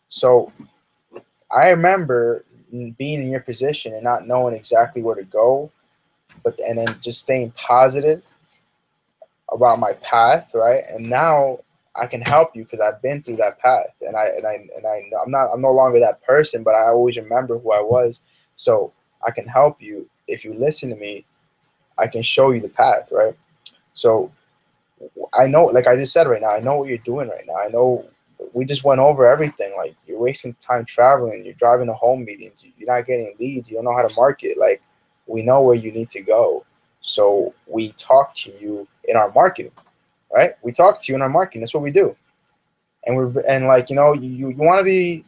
A: So I remember being in your position and not knowing exactly where to go, and then just staying positive about my path, right? And now I can help you because I've been through that path, and I'm no longer that person, but I always remember who I was. So I can help you if you listen to me. I can show you the path, right? So I know, like I just said right now, I know what you're doing right now. I know we just went over everything. Like, you're wasting time traveling, you're driving to home meetings, you're not getting leads, you don't know how to market. Like, we know where you need to go. So we talk to you in our marketing, right? We talk to you in our marketing. That's what we do. And like, you want to be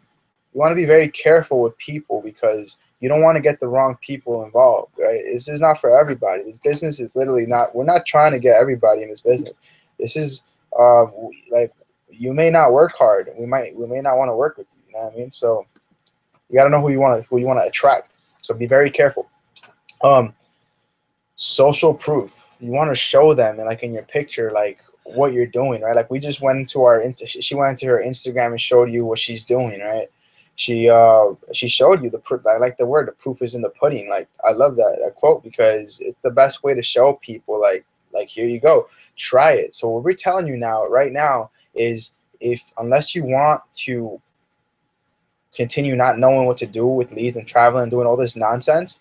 A: very careful with people, because you don't want to get the wrong people involved, right? This is not for everybody. This business is literally not. We're not trying to get everybody in this business. This is like, you may not work hard. We may not want to work with you. You know what I mean? So you got to know who you want to attract. So be very careful. Social proof. You want to show them, and like in your picture, like what you're doing, right? Like, we just went into she went into her Instagram and showed you what she's doing, right? She showed you the proof. I like the word, the proof is in the pudding. Like, I love that quote, because it's the best way to show people, like here you go, try it. So what we're telling you right now is, if unless you want to continue not knowing what to do with leads and traveling and doing all this nonsense,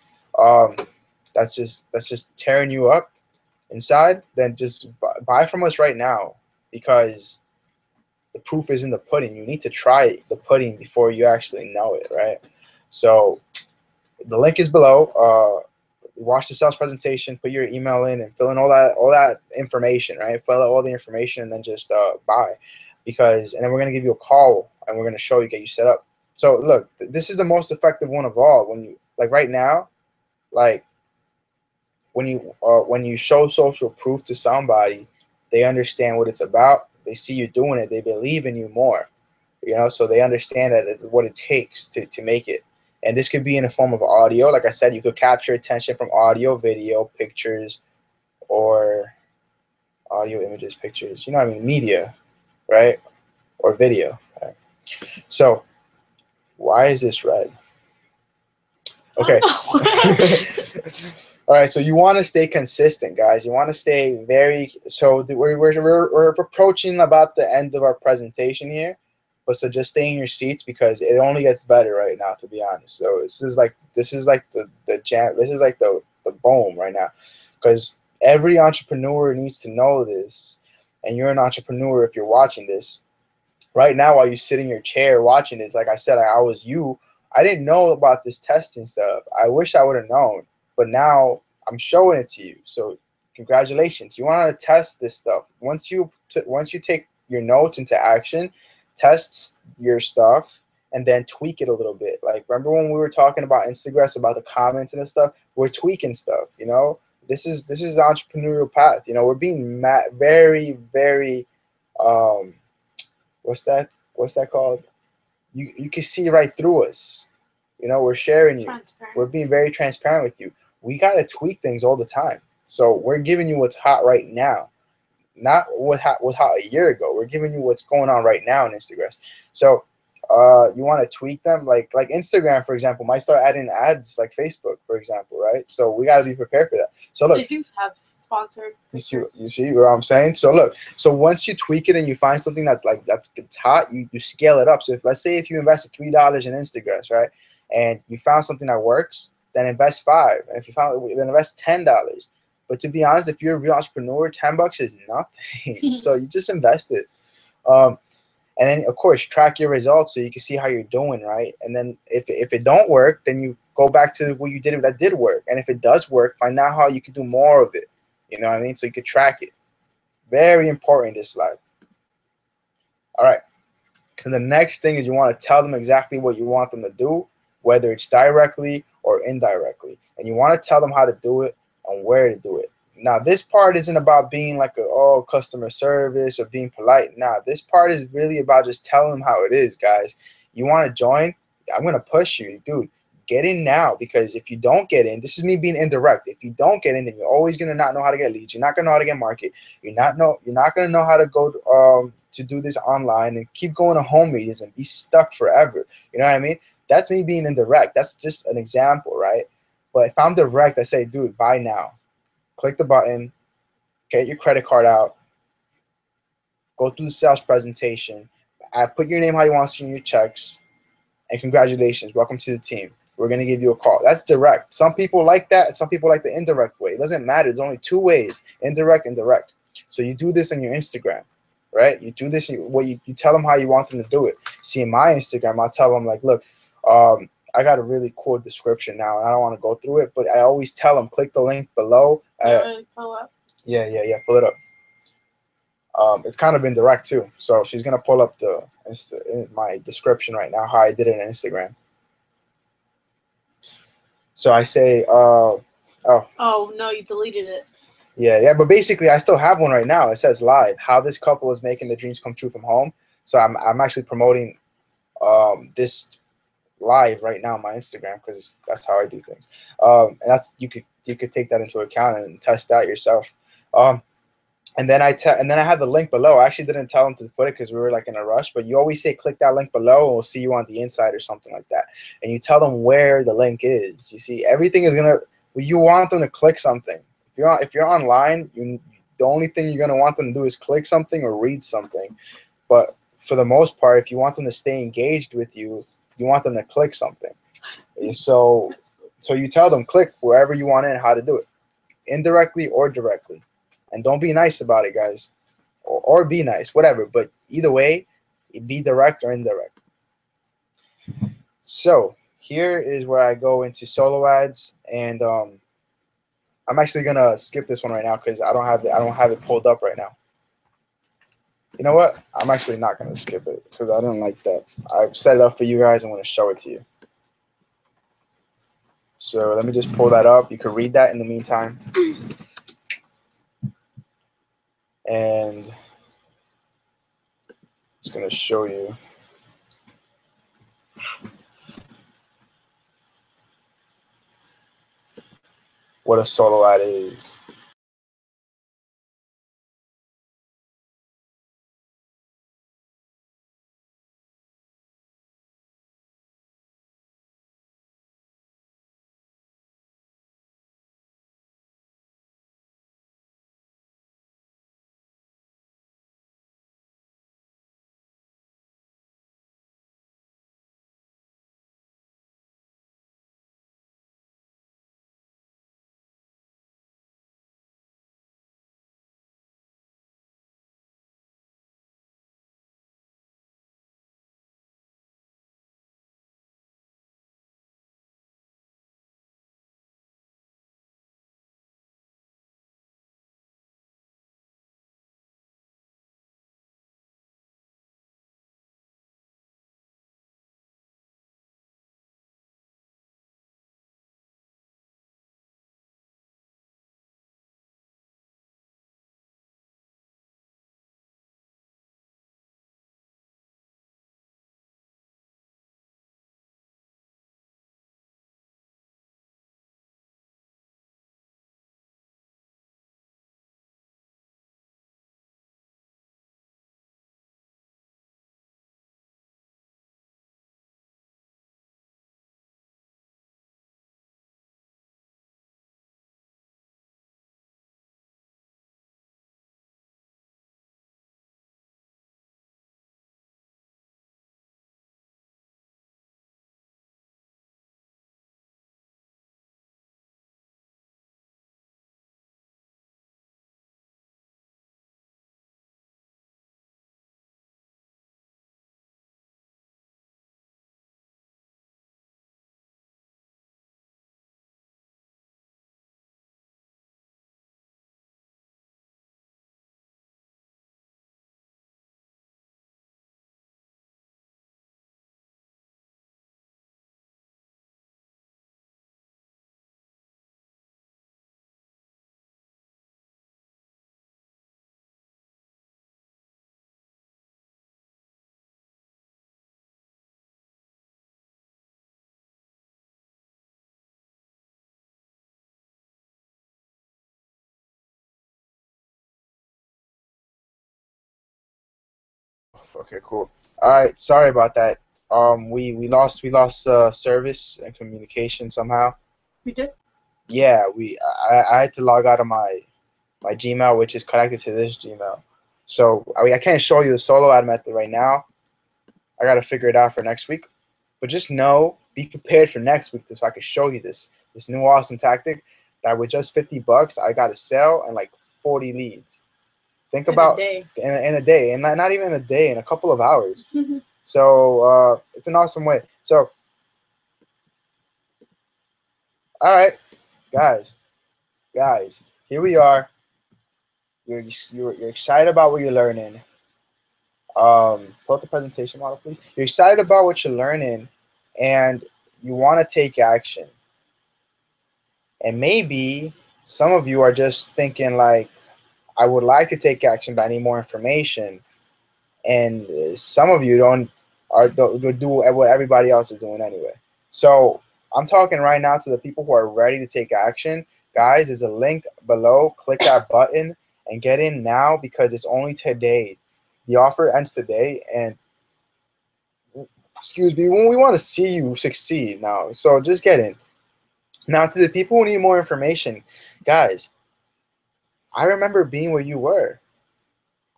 A: that's just tearing you up inside, then just buy from us right now, because the proof is in the pudding. You need to try the pudding before you actually know it, right? So the link is below. Watch the sales presentation, put your email in, and fill in all that information, right? Fill out all the information, and then just buy, and then we're gonna give you a call, and we're gonna show you, get you set up. So look, this is the most effective one of all. When you, like, right now, like, when you show social proof to somebody, they understand what it's about. They see you doing it. They believe in you more. So they understand that it's what it takes to make it. And this could be in the form of audio. Like I said, you could capture attention from audio, video, pictures, or audio, images, pictures. You know what I mean? Media, right? Or video. Right? So why is this red? Okay. All right, so you want to stay consistent, guys. You want to stay very. So we're approaching about the end of our presentation here, but so just stay in your seats, because it only gets better right now, to be honest. So this is like the jam. This is like the boom right now, because every entrepreneur needs to know this, and you're an entrepreneur if you're watching this right now while you sit in your chair watching this. Like I said, I was you. I didn't know about this testing stuff. I wish I would have known. But now I'm showing it to you. So congratulations. You want to test this stuff. Once you take your notes into action, test your stuff, and then tweak it a little bit. Like, remember when we were talking about Instagram, about the comments and stuff? We're tweaking stuff. This is the entrepreneurial path. We're being very, very what's that called? You can see right through us. We're sharing you. We're being very transparent with you. We got to tweak things all the time. So we're giving you what's hot right now, not what was hot a year ago. We're giving you what's going on right now in Instagram. So you want to tweak them, like Instagram, for example, might start adding ads like Facebook, for example, right? So we got to be prepared for that. So look,
C: they do have sponsored.
A: You see what I'm saying? So look, so once you tweak it and you find something that's hot, you scale it up. So let's say if you invested $3 in Instagram, right, and you found something that works, then invest $5. And if you then invest $10. But to be honest, if you're a real entrepreneur, $10 is nothing. So you just invest it. And then of course track your results so you can see how you're doing, right? And then if it don't work, then you go back to what you did that did work. And if it does work, find out how you can do more of it. You know what I mean? So you could track it. Very important, this slide. All right. And the next thing is you want to tell them exactly what you want them to do, whether it's directly or indirectly. And you want to tell them how to do it and where to do it. Now, this part isn't about being like customer service or being polite. Nah, this part is really about just telling them how it is, guys. You want to join? I'm going to push you. Dude, get in now, because if you don't get in, this is me being indirect. If you don't get in, then you're always going to not know how to get leads. You're not going to know how to get market. You're not going to know how to go to do this online and keep going to home meetings and be stuck forever. You know what I mean? That's me being indirect. That's just an example, right? But if I'm direct, I say, dude, buy now. Click the button, get your credit card out, go through the sales presentation, put your name how you want to see in your checks, and congratulations, welcome to the team. We're going to give you a call. That's direct. Some people like that, and some people like the indirect way. It doesn't matter. There's only two ways, indirect and direct. So you do this on your Instagram, right? You do this, you tell them how you want them to do it. See, in my Instagram, I'll tell them, like, look, I got a really cool description now, and I don't want to go through it, but I always tell them, click the link below.
B: Pull up.
A: Yeah, pull it up. It's kind of indirect too. So she's gonna pull up my description right now, how I did it on Instagram. So I say, oh
B: no, you deleted it.
A: Yeah, but basically I still have one right now. It says live, how this couple is making the dreams come true from home. So I'm actually promoting this live right now on my Instagram, because that's how I do things. And that's you could take that into account and test that yourself. And then I have the link below. I actually didn't tell them to put it because we were like in a rush, but you always say click that link below and we'll see you on the inside or something like that. And you tell them where the link is. You see, everything is you want them to click something. If you're online, the only thing you're gonna want them to do is click something or read something. But for the most part, if you want them to stay engaged with you, you want them to click something. So you tell them click wherever you want in, how to do it, indirectly or directly. And don't be nice about it, guys, or be nice, whatever. But either way, be direct or indirect. So here is where I go into solo ads, and I'm actually gonna skip this one right now because I don't have it pulled up right now. You know what? I'm actually not gonna skip it because I don't like that. I've set it up for you guys. I'm gonna show it to you. So let me just pull that up. You can read that in the meantime. And it's going to show you what a solo ad is. Okay, cool. All right, sorry about that. We lost service and communication somehow.
C: We did?
A: Yeah, I had to log out of my Gmail, which is connected to this Gmail. So I can't show you the solo ad method right now. I gotta figure it out for next week. But just know, be prepared for next week so I can show you this new awesome tactic that with just $50 I got to sell and like 40 leads. Think
C: In a
A: about
C: day.
A: in a day, and not even in a day, in a couple of hours. So it's an awesome way. So all right, guys, here we are. You're excited about what you're learning. Pull up the presentation model, please. You're excited about what you're learning, and you want to take action. And maybe some of you are just thinking like, I would like to take action, but I need more information. And some of you don't do what everybody else is doing anyway. So I'm talking right now to the people who are ready to take action. Guys, there's a link below. Click that button and get in now because it's only today. The offer ends today, and excuse me, we want to see you succeed now. So just get in. Now to the people who need more information, guys, I remember being where you were.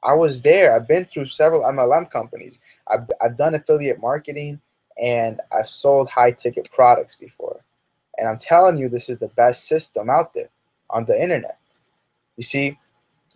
A: I was there. I've been through several MLM companies. I've done affiliate marketing, and I've sold high ticket products before. And I'm telling you, this is the best system out there on the internet. You see,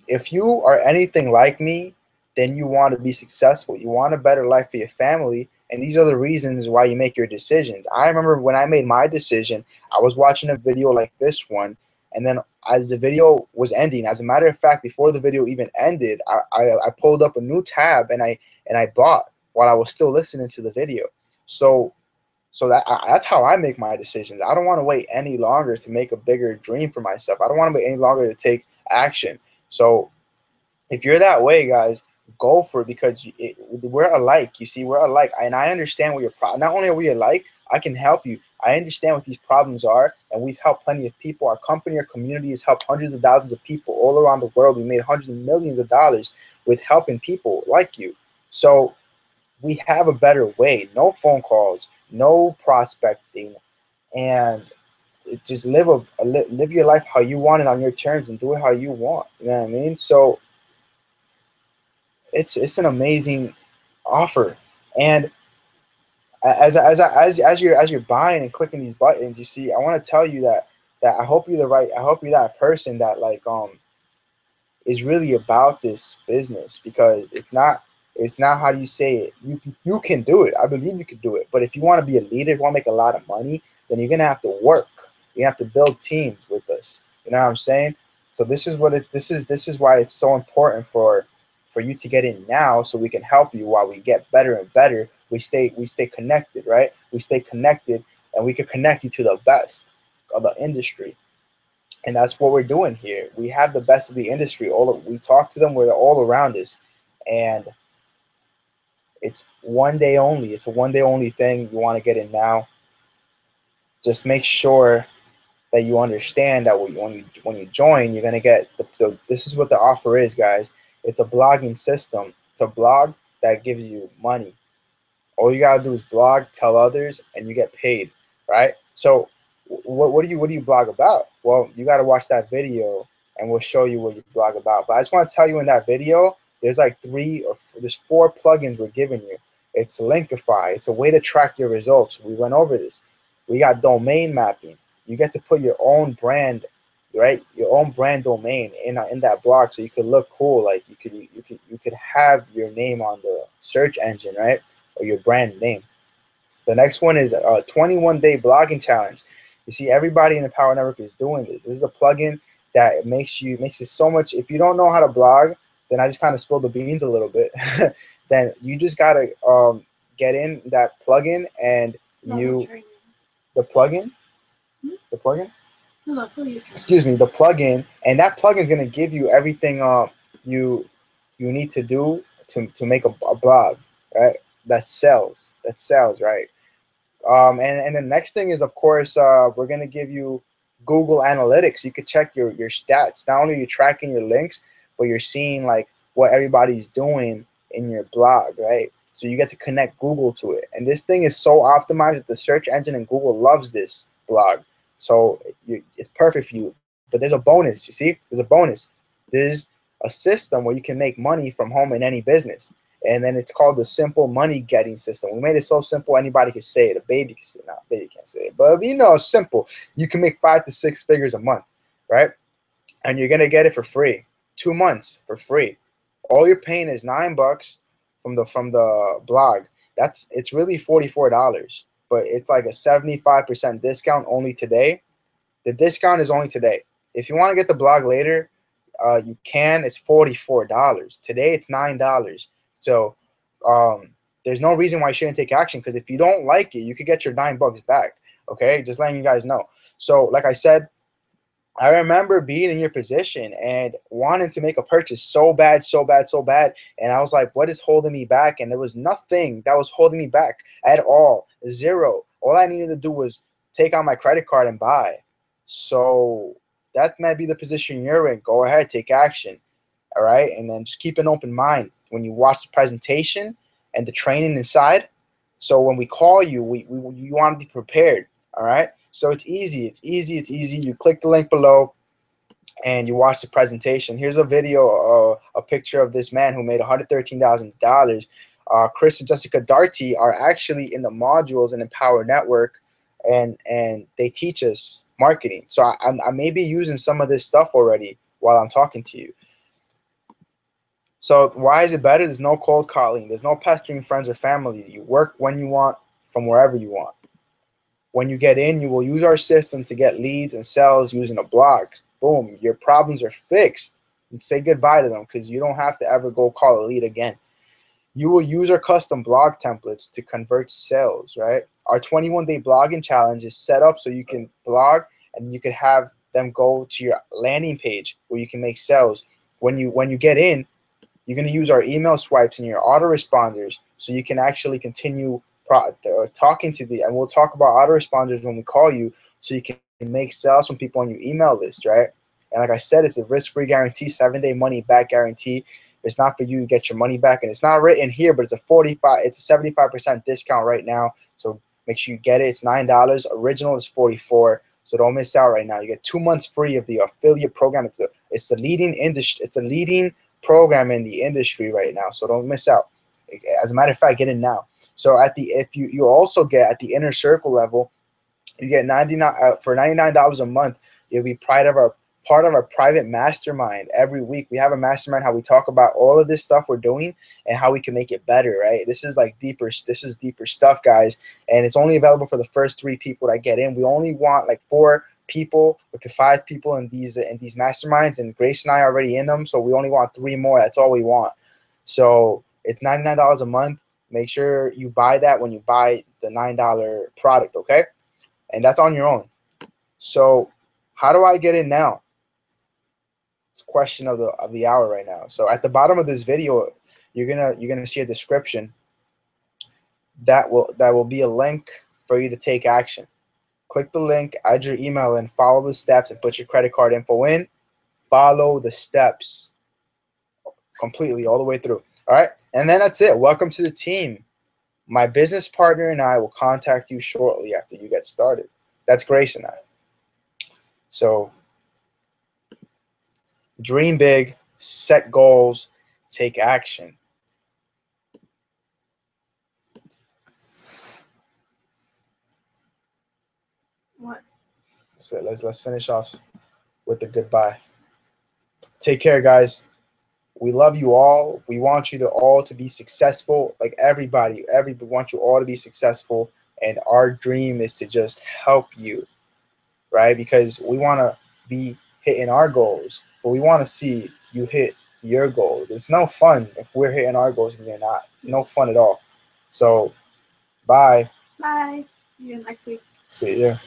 A: if you are anything like me, then you want to be successful. You want a better life for your family. And these are the reasons why you make your decisions. I remember when I made my decision, I was watching a video like this one. And then as the video was ending, as a matter of fact, before the video even ended, I pulled up a new tab and I bought while I was still listening to the video. So that's how I make my decisions. I don't want to wait any longer to make a bigger dream for myself. I don't want to wait any longer to take action. So if you're that way, guys, go for it because we're alike. You see, we're alike, and I understand what your problem. Not only are we alike, I can help you. I understand what these problems are, and we've helped plenty of people. Our company, our community has helped hundreds of thousands of people all around the world. We made hundreds of millions of dollars with helping people like you. So we have a better way. No phone calls, no prospecting, and just live your life how you want it on your terms and do it how you want. You know what I mean? So it's an amazing offer. And as you're buying and clicking these buttons, you see, I want to tell you that I hope you're that person that like is really about this business, because it's not how do you say it. You can do it. I believe you can do it. But if you want to be a leader, if you want to make a lot of money, then you're gonna have to work. You have to build teams with us. You know what I'm saying? So this is why it's so important for you to get in now, so we can help you while we get better and better. We stay connected, right? We stay connected, and we can connect you to the best of the industry. And that's what we're doing here. We have the best of the industry. We talk to them. We're all around us, and it's one day only. It's a one day only thing. You want to get in now. Just make sure that you understand that when you join, you're gonna get this is what the offer is, guys. It's a blogging system. It's a blog that gives you money. All you gotta do is blog, tell others, and you get paid, right? So what do you blog about? Well, you gotta watch that video, and we'll show you what you blog about. But I just want to tell you, in that video, there's like there's 4 plugins we're giving you. It's Linkify. It's a way to track your results. We went over this. We got domain mapping. You get to put your own brand, right? Your own brand domain in that blog, so you could look cool. Like you could have your name on the search engine, right? Or your brand name. The next one is a 21-day blogging challenge. You see, everybody in the Power Network is doing this. This is a plugin that makes it so much. If you don't know how to blog, then I just kind of spilled the beans a little bit. Then you just gotta get in that plugin, and the plugin. The plugin? Excuse me, the plugin, and that plugin is gonna give you everything you need to do to make a blog, right? That sells, right? And the next thing is, of course, we're gonna give you Google Analytics. You could check your stats. Not only are you tracking your links, but you're seeing like what everybody's doing in your blog, right? So you get to connect Google to it. And this thing is so optimized that the search engine in Google loves this blog. So it's perfect for you. But there's a bonus, you see? There's a bonus. There's a system where you can make money from home in any business. And then it's called the simple money getting system. We made it so simple anybody can say it. A baby can say it. No, a baby can't say it. But you know, it's simple. You can make 5 to 6 figures a month, right? And you're gonna get it for free. 2 months for free. All you're paying is $9 from the blog. It's really $44, but it's like a 75% discount only today. The discount is only today. If you want to get the blog later, you can. It's $44. Today it's $9. So there's no reason why you shouldn't take action, because if you don't like it, you could get your $9 back. Okay, just letting you guys know. So like I said, I remember being in your position and wanting to make a purchase so bad, so bad, so bad. And I was like, what is holding me back? And there was nothing that was holding me back at all. Zero. All I needed to do was take out my credit card and buy. So that might be the position you're in. Go ahead, take action. All right. And then just keep an open mind when you watch the presentation and the training inside. So when we call you, you want to be prepared. All right. So it's easy. It's easy. It's easy. You click the link below and you watch the presentation. Here's a video, a picture of this man who made $113,000. Chris and Jessica Darty are actually in the modules in Empower Network, and they teach us marketing. So I may be using some of this stuff already while I'm talking to you. So why is it better? There's no cold calling. There's no pestering friends or family. You work when you want from wherever you want. When you get in, you will use our system to get leads and sales using a blog. Boom, your problems are fixed. And say goodbye to them, because you don't have to ever go call a lead again. You will use our custom blog templates to convert sales, right? Our 21-day blogging challenge is set up so you can blog and you can have them go to your landing page where you can make sales. When you get in, you're going to use our email swipes and your autoresponders so you can actually continue talking to and we'll talk about autoresponders when we call you, so you can make sales from people on your email list, right? And like I said, it's a risk-free guarantee, 7-day money back guarantee. If it's not for you, you get your money back, and it's not written here, but it's a 75% discount right now. So make sure you get it. It's $9. Original is $44. So don't miss out right now. You get 2 months free of the affiliate program. It's the leading industry. It's the leading program in the industry right now. So don't miss out. As a matter of fact, get in now. So if you also get at the inner circle level, you get for $99 a month. You'll be part of our private mastermind every week. We have a mastermind how we talk about all of this stuff we're doing and how we can make it better, right? This is deeper stuff, guys. And it's only available for the first 3 people that get in. We only want like 4 people to 5 people in these masterminds, and Grace and I are already in them. So we only want 3 more. That's all we want. So it's $99 a month. Make sure you buy that when you buy the $9 product, okay? And that's on your own. So how do I get in now? It's a question of the hour right now. So at the bottom of this video, you're gonna see a description that will be a link for you to take action. Click the link, add your email in, follow the steps, and put your credit card info in. Follow the steps completely all the way through. All right, and then that's it. Welcome to the team. My business partner and I will contact you shortly after you get started. That's Grace and I. So dream big, set goals, take action.
B: What?
A: So let's finish off with the goodbye. Take care, guys. We love you all. We want you all to be successful. Like everybody wants you all to be successful. And our dream is to just help you, right? Because we want to be hitting our goals, but we want to see you hit your goals. It's no fun if we're hitting our goals and you're not. No fun at all. So, bye.
B: Bye. See you next week.
A: See you.